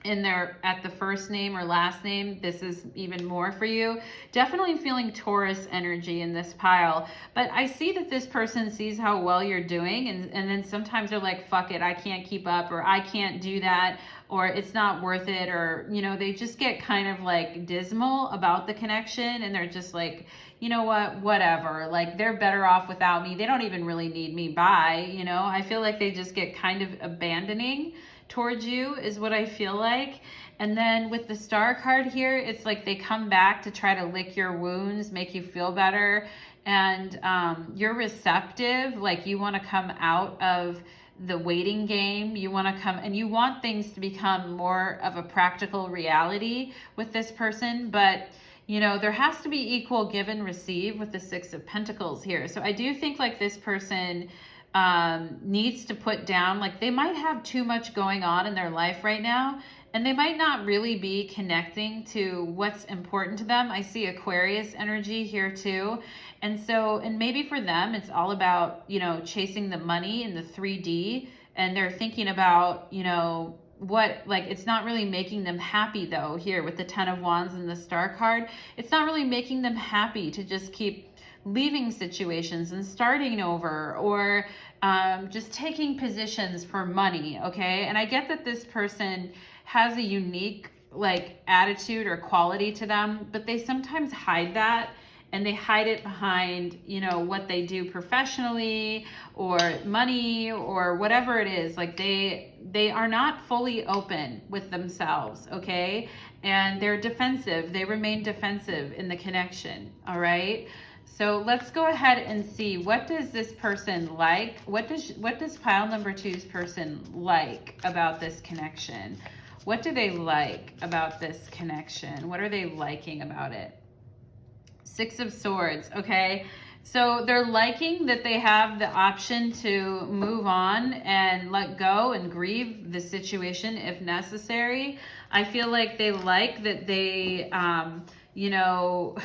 at the first name or last name, this is even more for you. Definitely feeling Taurus energy in this pile. But I see that this person sees how well you're doing, and then sometimes they're like, fuck it, I can't keep up, or I can't do that, or it's not worth it, or, you know, they just get kind of like dismal about the connection, and they're just like, you know what, whatever, like they're better off without me. They don't even really need me. Bye. You know, I feel like they just get kind of abandoning towards you is what I feel like. And then with the star card here, it's like they come back to try to lick your wounds, make you feel better. And you're receptive, like you want to come out of the waiting game. You want to come and you want things to become more of a practical reality with this person. But you know, there has to be equal give and receive with the Six of Pentacles here. So I do think like this person needs to put down, like they might have too much going on in their life right now, and they might not really be connecting to what's important to them. I see Aquarius energy here too. And so, and maybe for them, it's all about, you know, chasing the money in the 3D, and they're thinking about, you know, what, like, it's not really making them happy though here with the 10 of Wands and the Star card. It's not really making them happy to just keep leaving situations and starting over, or just taking positions for money, okay? And I get that this person has a unique like attitude or quality to them, but they sometimes hide that, and they hide it behind, you know, what they do professionally or money or whatever it is. Like they are not fully open with themselves, okay? And they're defensive. They remain defensive in the connection, all right? So let's go ahead and see, what does this person like? What does pile number two's person like about this connection? What do they like about this connection? What are they liking about it? Six of Swords, okay? So they're liking that they have the option to move on and let go and grieve the situation if necessary. I feel like they like that they, you know,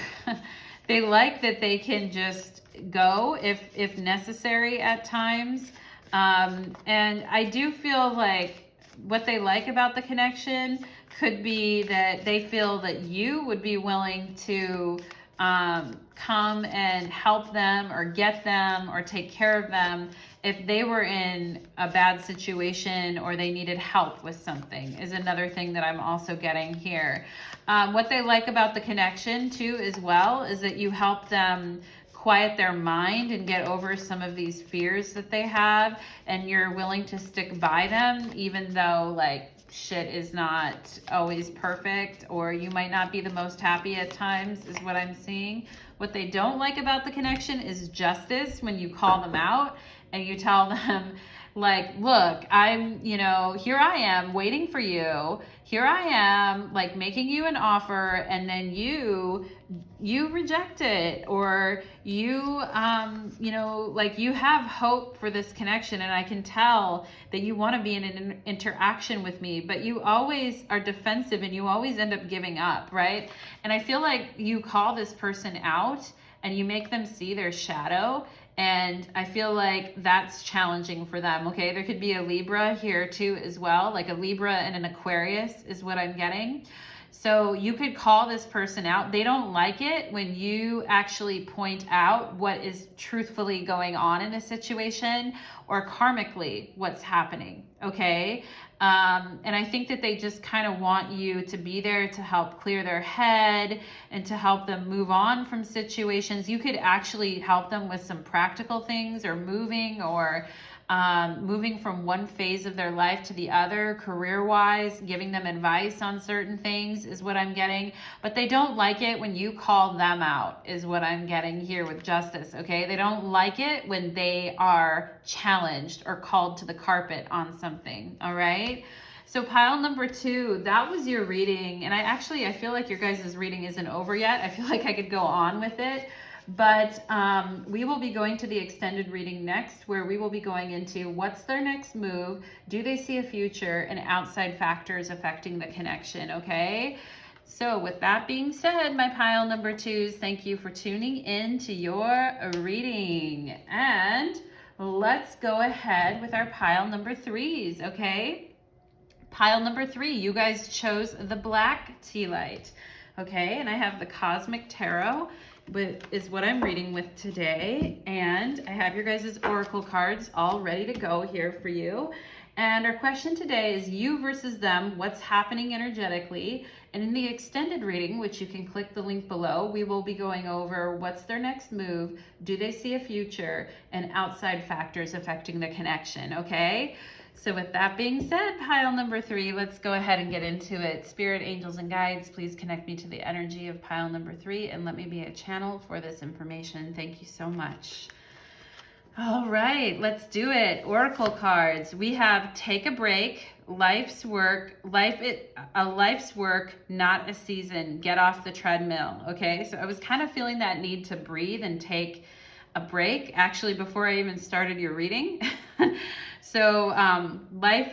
they like that they can just go if necessary at times. And I do feel like what they like about the connection could be that they feel that you would be willing to come and help them or get them or take care of them if they were in a bad situation or they needed help with something, is another thing that I'm also getting here. What they like about the connection too as well is that you help them quiet their mind and get over some of these fears that they have, and you're willing to stick by them even though like shit is not always perfect, or you might not be the most happy at times, is what I'm seeing. What they don't like about the connection is justice, when you call them out and you tell them like, look, I'm, you know, here I am waiting for you. Here I am like making you an offer, and then you reject it, or you, you know, like you have hope for this connection, and I can tell that you want to be in an interaction with me, but you always are defensive and you always end up giving up, right? And I feel like you call this person out and you make them see their shadow, and I feel like that's challenging for them, okay? There could be a Libra here too as well, like a Libra and an Aquarius is what I'm getting. So you could call this person out. They don't like it when you actually point out what is truthfully going on in a situation, or karmically what's happening, okay? And I think that they just kind of want you to be there to help clear their head and to help them move on from situations. You could actually help them with some practical things, or moving, or moving from one phase of their life to the other, career-wise, giving them advice on certain things is what I'm getting. But they don't like it when you call them out, is what I'm getting here with justice, okay? They don't like it when they are challenged or called to the carpet on something, all right? So pile number two, that was your reading. And I feel like your guys' reading isn't over yet. I feel like I could go on with it. But we will be going to the extended reading next, where we will be going into what's their next move, do they see a future, and outside factors affecting the connection, okay? So with that being said, my pile number twos, thank you for tuning in to your reading. And let's go ahead with our pile number threes, okay? Pile number 3, you guys chose the black tea light. Okay, and I have the Cosmic Tarot, is what I'm reading with today. And I have your guys' oracle cards all ready to go here for you. And our question today is you versus them, what's happening energetically? And in the extended reading, which you can click the link below, we will be going over what's their next move, do they see a future, and outside factors affecting the connection, okay? So with that being said, pile number 3, let's go ahead and get into it. Spirit, angels, and guides, please connect me to the energy of pile number 3 and let me be a channel for this information. Thank you so much. All right, let's do it. Oracle cards. We have take a break, life's work, a life's work, not a season. Get off the treadmill. Okay, so I was kind of feeling that need to breathe and take a break actually before I even started your reading. So life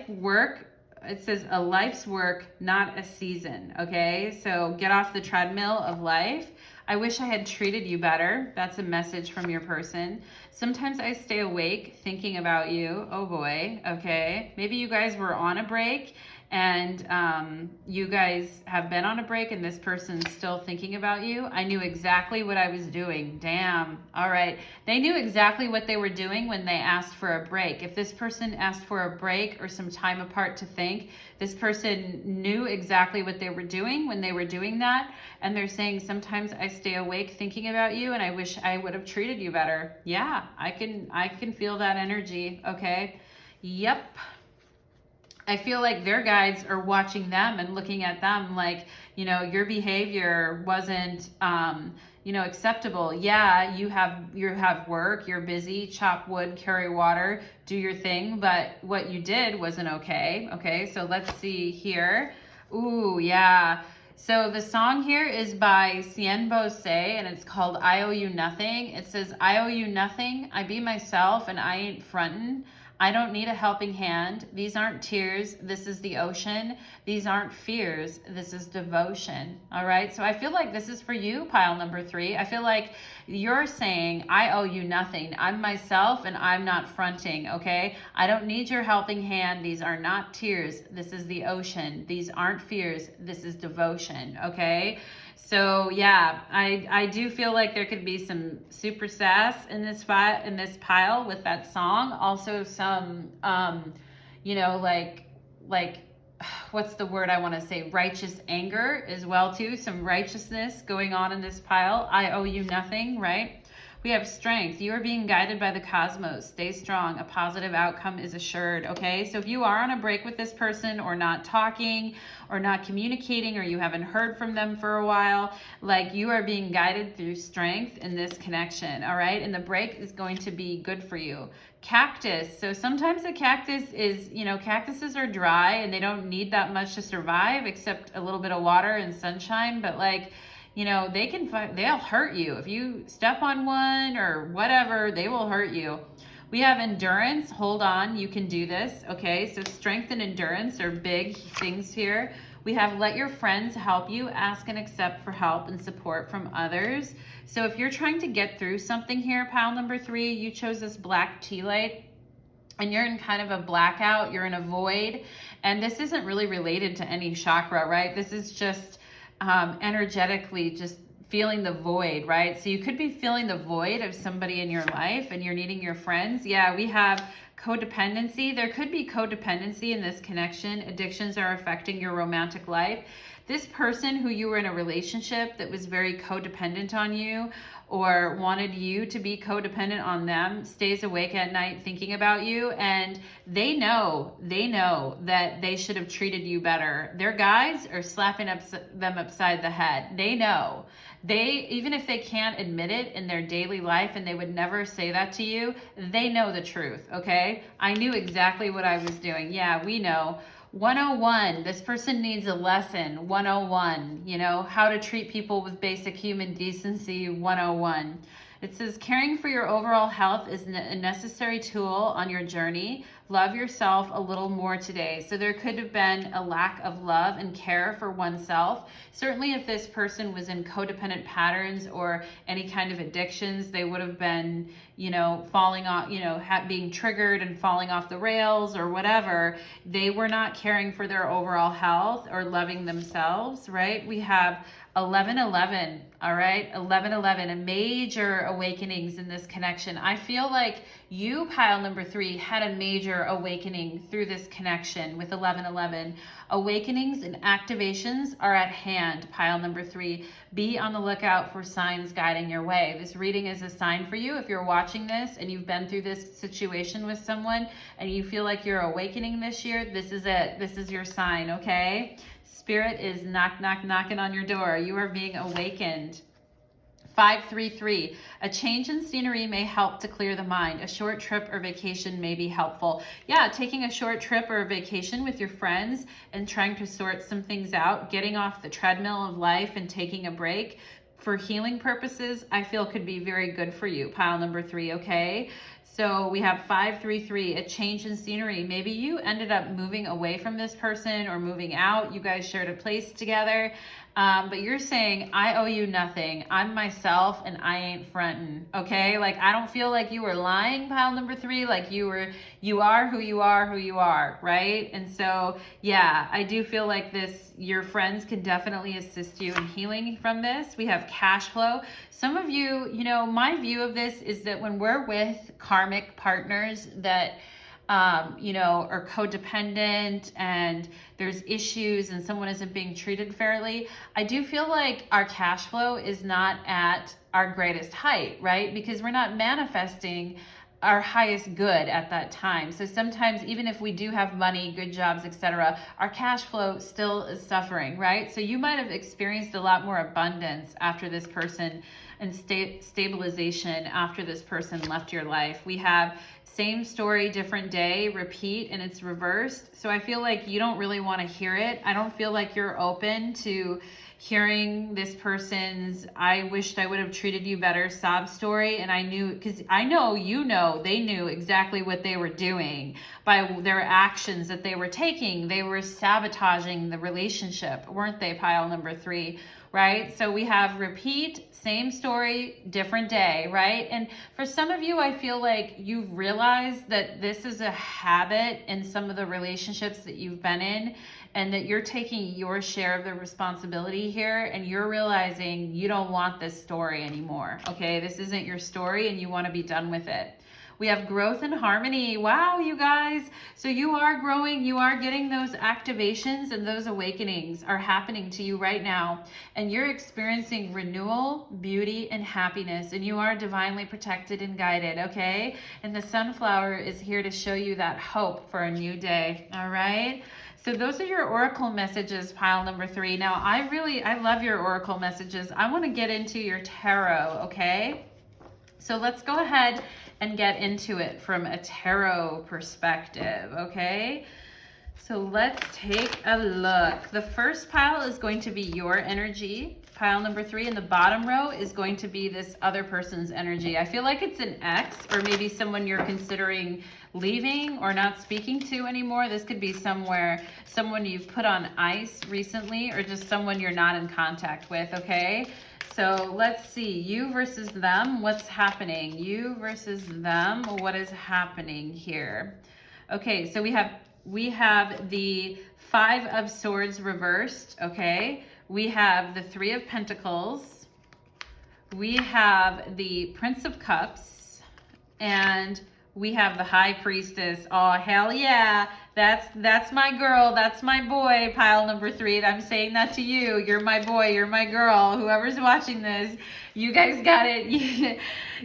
work. It says a life's work, not a season. Okay, so get off the treadmill of life. I wish I had treated you better. That's a message from your person. Sometimes I stay awake thinking about you. Oh boy, okay. Maybe you guys were on a break and you guys have been on a break and this person's still thinking about you. I knew exactly what I was doing. Damn. All right. They knew exactly what they were doing when they asked for a break. If this person asked for a break or some time apart to think, this person knew exactly what they were doing when they were doing that. And they're saying, sometimes I stay awake thinking about you and I wish I would have treated you better. Yeah, I can feel that energy. Okay. Yep. I feel like their guides are watching them and looking at them like, you know, your behavior wasn't, acceptable. Yeah, you have work, you're busy, chop wood, carry water, do your thing, but what you did wasn't okay. Okay, so let's see here. Ooh, yeah. So the song here is by Cien Bose and it's called I Owe You Nothing. It says, I owe you nothing. I be myself and I ain't frontin'. I don't need a helping hand. These aren't tears. This is the ocean. These aren't fears. This is devotion. All right. So I feel like this is for you, pile number 3. I feel like you're saying, I owe you nothing. I'm myself and I'm not fronting. Okay. I don't need your helping hand. These are not tears. This is the ocean. These aren't fears. This is devotion. Okay. So yeah, I do feel like there could be some super sass in this pile with that song. Also some like what's the word I want to say? Righteous anger as well too. Some righteousness going on in this pile. I owe you nothing, right? We have strength. You are being guided by the cosmos. Stay strong. A positive outcome is assured. Okay. So if you are on a break with this person or not talking or not communicating or you haven't heard from them for a while, like you are being guided through strength in this connection. All right. And the break is going to be good for you. Cactus. So sometimes a cactus is, cactuses are dry and they don't need that much to survive except a little bit of water and sunshine. But they'll hurt you. If you step on one or whatever, they will hurt you. We have endurance. Hold on, you can do this. Okay, so strength and endurance are big things here. We have let your friends help you, ask and accept for help and support from others. So if you're trying to get through something here, pile number 3, you chose this black tea light and you're in kind of a blackout, you're in a void. And this isn't really related to any chakra, right? This is just energetically just feeling the void, right? So you could be feeling the void of somebody in your life and you're needing your friends. Yeah, we have codependency. There could be codependency in this connection. Addictions are affecting your romantic life. This person who you were in a relationship that was very codependent on you or wanted you to be codependent on them stays awake at night thinking about you, and they know that they should have treated you better. Their guides are slapping them upside the head. They know. Even if they can't admit it in their daily life and they would never say that to you, they know the truth, okay? I knew exactly what I was doing. Yeah, we know. 101, this person needs a lesson. 101, how to treat people with basic human decency. 101. It says caring for your overall health is a necessary tool on your journey. Love yourself a little more today. So there could have been a lack of love and care for oneself. Certainly if this person was in codependent patterns or any kind of addictions, they would have been, falling off, being triggered and falling off the rails or whatever. They were not caring for their overall health or loving themselves, right? We have 11-11, all right? 11-11, a major awakenings in this connection. I feel like you, pile number 3, had a major awakening through this connection with 11-11. Awakenings and activations are at hand, pile number 3. Be on the lookout for signs guiding your way. This reading is a sign for you. If you're watching this and you've been through this situation with someone and you feel like you're awakening this year, this is it. This is your sign, okay? Spirit is knocking on your door. You are being awakened. 533, a change in scenery may help to clear the mind. A short trip or vacation may be helpful. Yeah, taking a short trip or a vacation with your friends and trying to sort some things out, getting off the treadmill of life and taking a break for healing purposes, I feel could be very good for you, pile number 3, okay? So we have 533, a change in scenery. Maybe you ended up moving away from this person or moving out. You guys shared a place together. But you're saying, I owe you nothing. I'm myself and I ain't frontin', okay? Like, I don't feel like you were lying, pile number 3. Like you are who you are, right? And so, yeah, I do feel like your friends can definitely assist you in healing from this. We have cash flow. Some of you, my view of this is that when we're with karmic partners that are codependent and there's issues and someone isn't being treated fairly, I do feel like our cash flow is not at our greatest height, right? Because we're not manifesting our highest good at that time. So sometimes even if we do have money, good jobs, etc., our cash flow still is suffering, right? So you might have experienced a lot more abundance after this person and stabilization after this person left your life. We have same story, different day, repeat, and it's reversed. So I feel like you don't really want to hear it. I don't feel like you're open to hearing this person's I wished I would have treated you better sob story. And I knew, because I know they knew exactly what they were doing by their actions that they were taking. They were sabotaging the relationship, weren't they, pile number 3, right? So we have repeat, same story, different day, right? And for some of you, I feel like you've realized that this is a habit in some of the relationships that you've been in, and that you're taking your share of the responsibility here, and you're realizing you don't want this story anymore, okay? This isn't your story and you want to be done with it. We have growth and harmony. Wow, you guys. So you are growing, you are getting those activations, and those awakenings are happening to you right now. And you're experiencing renewal, beauty, and happiness. And you are divinely protected and guided, okay? And the sunflower is here to show you that hope for a new day, all right? So those are your oracle messages, pile number 3. Now, I love your oracle messages. I want to get into your tarot, okay? So let's go ahead and get into it from a tarot perspective, okay? So let's take a look. The first pile is going to be your energy. Pile number 3 in the bottom row is going to be this other person's energy. I feel like it's an ex, or maybe someone you're considering leaving or not speaking to anymore. This could be someone you've put on ice recently, or just someone you're not in contact with, okay? So let's see, you versus them, what's happening? You versus them, what is happening here? Okay, so we have the 5 of Swords reversed, okay? We have the 3 of Pentacles. We have the Prince of Cups, and we have the High Priestess. Oh, hell yeah. That's my girl. That's my boy, pile number 3. I'm saying that to you. You're my boy. You're my girl. Whoever's watching this, you guys got it.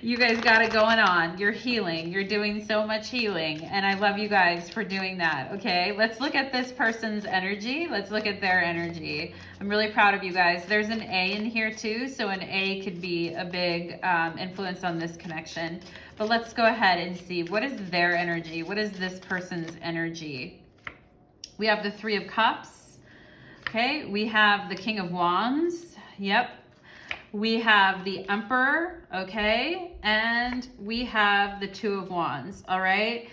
You guys got it going on. You're healing. You're doing so much healing. And I love you guys for doing that. Okay, let's look at this person's energy. Let's look at their energy. I'm really proud of you guys. There's an A in here too. So an A could be a big influence on this connection. But let's go ahead and see, what is their energy? What is this person's energy? We have the 3 of Cups. Okay, we have the King of Wands. Yep. We have the Emperor, okay? And we have the 2 of Wands, all right?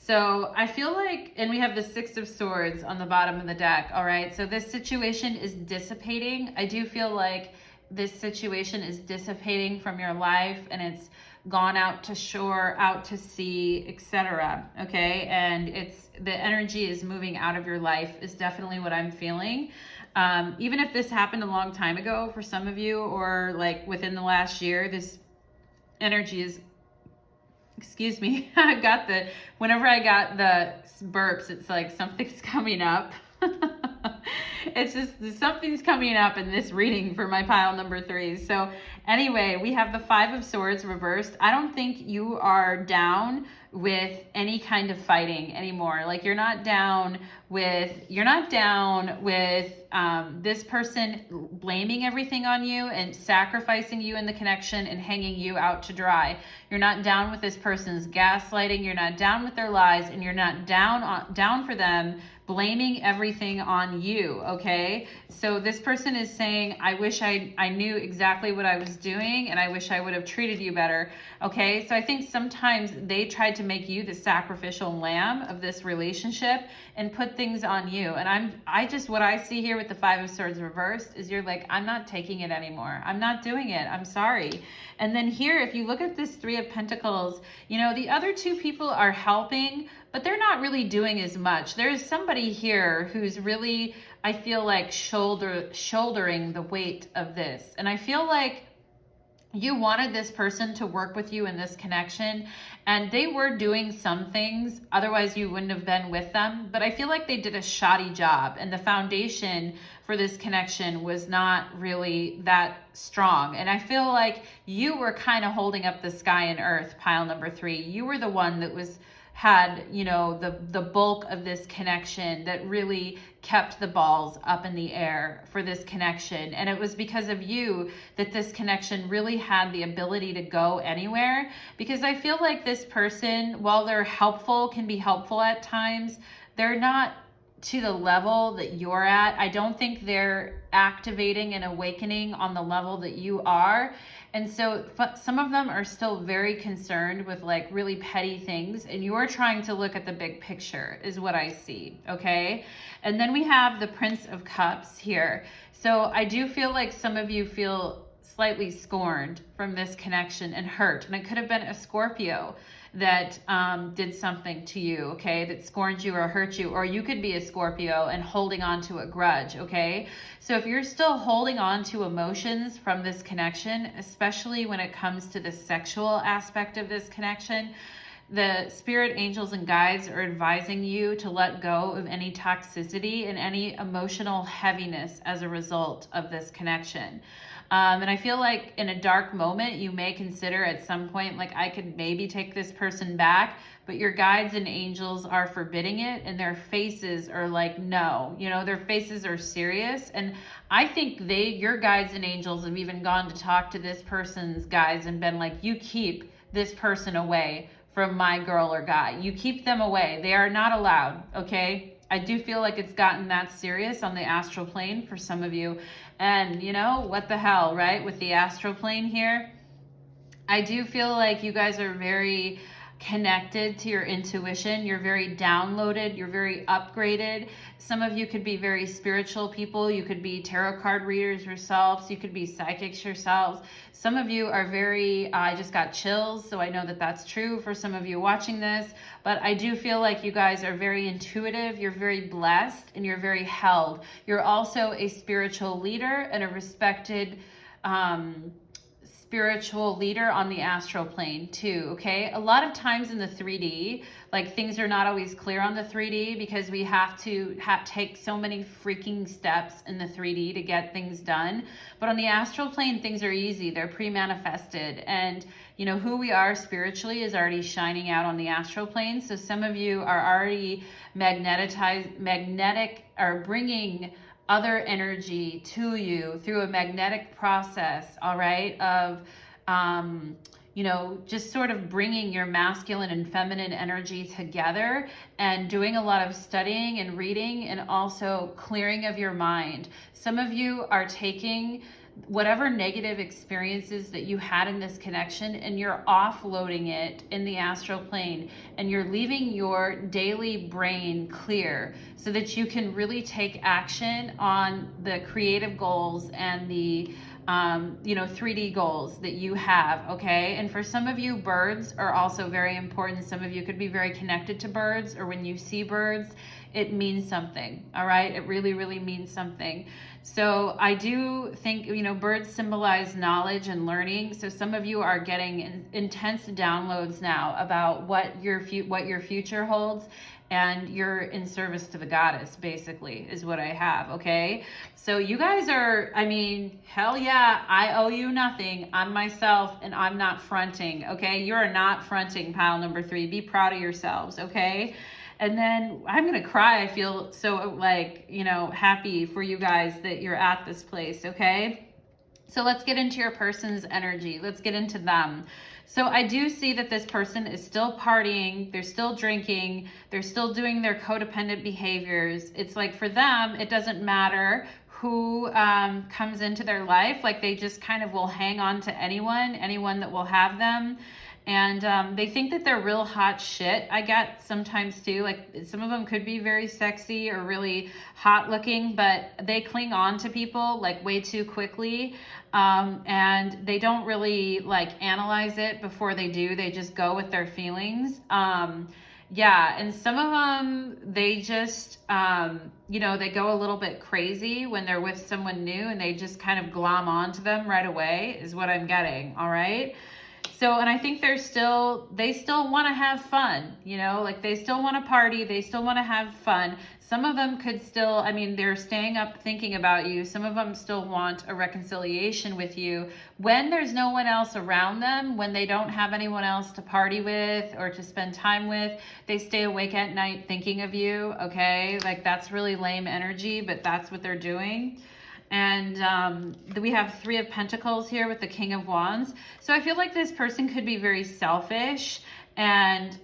So I feel like, and we have the Six of Swords on the bottom of the deck, all right? So this situation is dissipating. I do feel like this situation is dissipating from your life, and it's gone out to shore, out to sea, etc. Okay, and it's the energy is moving out of your life is definitely what I'm feeling. Even if this happened a long time ago for some of you, or like within the last year, this energy is, excuse me, whenever I got the burps, it's like something's coming up. It's just something's coming up in this reading for my pile number 3. So anyway, we have the Five of Swords reversed. I don't think you are down with any kind of fighting anymore. Like you're not down with this person blaming everything on you and sacrificing you in the connection and hanging you out to dry. You're not down with this person's gaslighting. You're not down with their lies, and you're not down for them blaming everything on you, okay? So this person is saying, I wish I knew exactly what I was doing, and I wish I would have treated you better, okay? So I think sometimes they tried to make you the sacrificial lamb of this relationship and put things on you. And what I see here with the Five of Swords reversed is you're like, I'm not taking it anymore. I'm not doing it. I'm sorry. And then here, if you look at this Three of Pentacles, the other two people are helping, but they're not really doing as much. There's somebody here who's really, I feel like, shouldering the weight of this. And I feel like you wanted this person to work with you in this connection, and they were doing some things, otherwise you wouldn't have been with them. But I feel like they did a shoddy job, and the foundation for this connection was not really that strong. And I feel like you were kind of holding up the sky and earth, pile number 3. You were the one that had the bulk of this connection, that really kept the balls up in the air for this connection. And it was because of you that this connection really had the ability to go anywhere. Because I feel like this person, while they're helpful, can be helpful at times, they're not to the level that you're at. I don't think they're activating and awakening on the level that you are. And so some of them are still very concerned with like really petty things, and you're trying to look at the big picture is what I see, okay? And then we have the Prince of Cups here. So I do feel like some of you feel slightly scorned from this connection and hurt. And it could have been a Scorpio that did something to you, okay, that scorned you or hurt you. Or you could be a Scorpio and holding on to a grudge, okay? So if you're still holding on to emotions from this connection, especially when it comes to the sexual aspect of this connection, the spirit angels and guides are advising you to let go of any toxicity and any emotional heaviness as a result of this connection. And I feel like in a dark moment, you may consider at some point, like, I could maybe take this person back, but your guides and angels are forbidding it, and their faces are like, no, their faces are serious. And I think your guides and angels have even gone to talk to this person's guides and been like, you keep this person away from my girl or guy. You keep them away. They are not allowed, okay? I do feel like it's gotten that serious on the astral plane for some of you. And what the hell, right? With the astral plane here, I do feel like you guys are very connected to your intuition. You're very downloaded. You're very upgraded. Some of you could be very spiritual people. You could be tarot card readers yourselves. You could be psychics yourselves. Some of you are very, I just got chills, so I know that that's true for some of you watching this. But I do feel like you guys are very intuitive. You're very blessed, and you're very held. You're also a spiritual leader and a respected spiritual leader on the astral plane too, okay? A lot of times in the 3D, like, things are not always clear on the 3D because we have to take so many freaking steps in the 3D to get things done. But on the astral plane, things are easy. They're pre-manifested. And who we are spiritually is already shining out on the astral plane. So some of you are already magnetic, or bringing other energy to you through a magnetic process, all right, of just sort of bringing your masculine and feminine energy together, and doing a lot of studying and reading, and also clearing of your mind. Some of you are taking whatever negative experiences that you had in this connection, and you're offloading it in the astral plane, and you're leaving your daily brain clear so that you can really take action on the creative goals and the 3D goals that you have, okay? And for some of you, birds are also very important. Some of you could be very connected to birds, or when you see birds, it means something, all right? It really, really means something. So I do think, birds symbolize knowledge and learning. So some of you are getting intense downloads now about what your future holds, and you're in service to the goddess, basically, is what I have, okay? So you guys are, hell yeah, I owe you nothing. I'm myself, and I'm not fronting, okay? You are not fronting, pile number 3. Be proud of yourselves, okay? And then I'm gonna cry. I feel so happy for you guys that you're at this place, okay? So let's get into your person's energy. Let's get into them. So I do see that this person is still partying, they're still drinking, they're still doing their codependent behaviors. It's like for them, it doesn't matter who comes into their life. Like they just kind of will hang on to anyone that will have them. And they think that they're real hot shit. I get sometimes too, like some of them could be very sexy or really hot looking, but they cling on to people like way too quickly. And they don't really like analyze it before they do. They just go with their feelings. Yeah, and some of them, they just, they go a little bit crazy when they're with someone new, and they just kind of glom onto them right away is what I'm getting, all right? So, and I think they still want to have fun, like they still want to party, they still want to have fun. Some of them could still, they're staying up thinking about you. Some of them still want a reconciliation with you. When there's no one else around them, when they don't have anyone else to party with or to spend time with, they stay awake at night thinking of you, okay? Like that's really lame energy, but that's what they're doing. And we have 3 of Pentacles here with the King of Wands. So I feel like this person could be very selfish and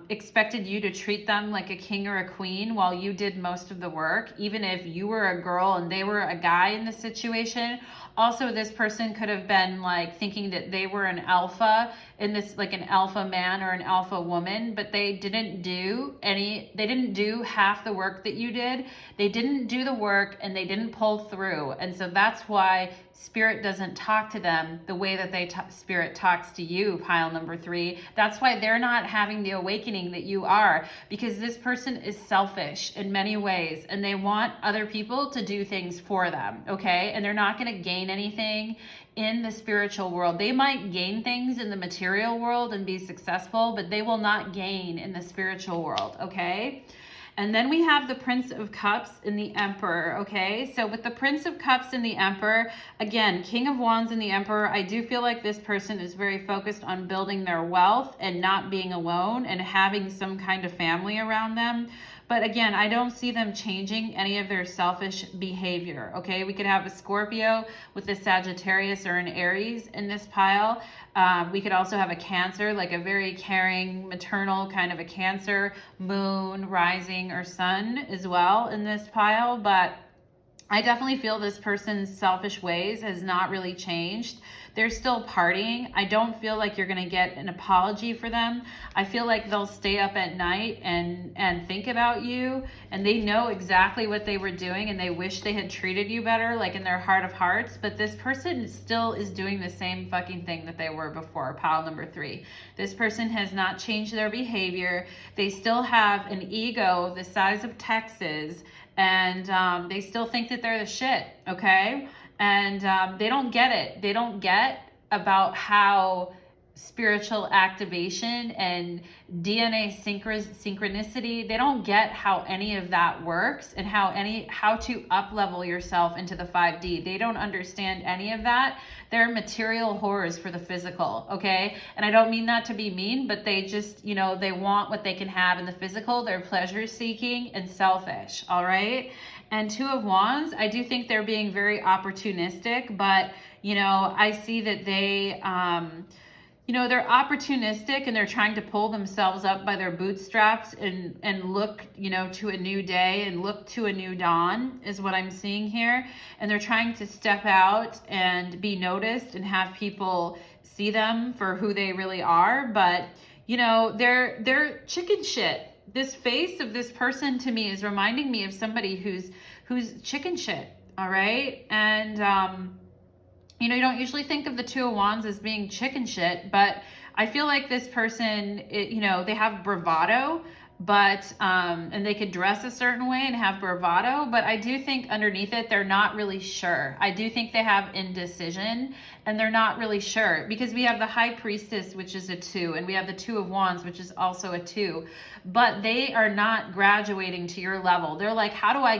expected you to treat them like a king or a queen while you did most of the work, even if you were a girl and they were a guy in the situation. Also, this person could have been like thinking that they were an alpha in this, like an alpha man or an alpha woman, but they didn't do half the work that you did. They didn't do the work and they didn't pull through. And so that's why Spirit doesn't talk to them the way that Spirit talks to you, pile number 3. That's why they're not having the awakening that you are, because this person is selfish in many ways and they want other people to do things for them, okay? And they're not going to gain anything in the spiritual world. They might gain things in the material world and be successful, but they will not gain in the spiritual world, okay? And then we have the Prince of Cups and the Emperor, okay? So with the Prince of Cups and the Emperor, again, King of Wands and the Emperor, I do feel like this person is very focused on building their wealth and not being alone and having some kind of family around them. But again, I don't see them changing any of their selfish behavior, okay? We could have a Scorpio with a Sagittarius or an Aries in this pile. We could also have a Cancer, like a very caring, maternal kind of a Cancer, moon, rising, or sun as well in this pile. But I definitely feel this person's selfish ways has not really changed. They're still partying. I don't feel like you're going to get an apology for them. I feel like they'll stay up at night and think about you, and they know exactly what they were doing and they wish they had treated you better, like in their heart of hearts. But this person still is doing the same fucking thing that they were before, pile number 3. This person has not changed their behavior. They still have an ego the size of Texas, and they still think that they're the shit, okay? And they don't get it. They don't get about how spiritual activation and DNA synchronicity, they don't get how any of that works and how to up level yourself into the 5D. They don't understand any of that. They're material whores for the physical, okay? And I don't mean that to be mean, but they just, they want what they can have in the physical. They're pleasure seeking and selfish, all right? And 2 of Wands, I do think they're being very opportunistic, but I see that you know, they're opportunistic and they're trying to pull themselves up by their bootstraps and look, you know, to a new day and look to a new dawn is what I'm seeing here. And they're trying to step out and be noticed and have people see them for who they really are. But, you know, they're chicken shit. This face of this person to me is reminding me of somebody who's chicken shit. All right. And, you know, you don't usually think of the Two of Wands as being chicken shit, but I feel like this person, you know, they have bravado, but, and they could dress a certain way and have bravado, but I do think underneath it, they're not really sure. I do think they have indecision and they're not really sure because we have the High Priestess, which is a 2, and we have the Two of Wands, which is also a 2, but they are not graduating to your level. They're like, how do I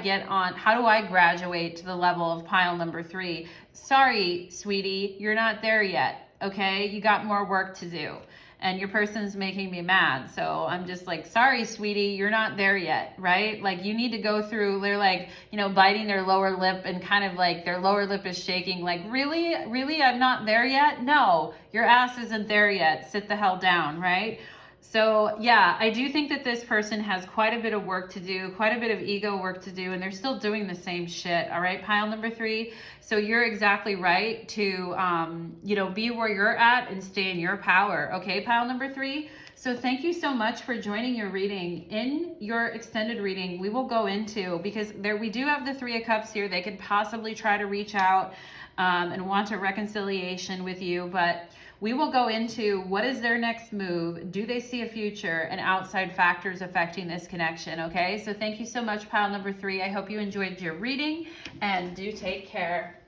graduate to the level of pile number 3? Sorry, sweetie, you're not there yet. Okay, you got more work to do. And your person's making me mad. So I'm just like, sorry, sweetie, you're not there yet, right? Like you need to go through, they're like, you know, biting their lower lip and kind of like their lower lip is shaking. Like, really, I'm not there yet? No, your ass isn't there yet. Sit the hell down, right? So yeah, I do think that this person has quite a bit of work to do, quite a bit of ego work to do, and they're still doing the same shit. All right, pile number 3. So you're exactly right to, you know, be where you're at and stay in your power. Okay, pile number 3. So thank you so much for joining your reading. In your extended reading, we will go into, because there we do have the 3 of Cups here. They could possibly try to reach out and want a reconciliation with you, but we will go into what is their next move, do they see a future, and outside factors affecting this connection, okay? So thank you so much, pile number 3. I hope you enjoyed your reading, and do take care.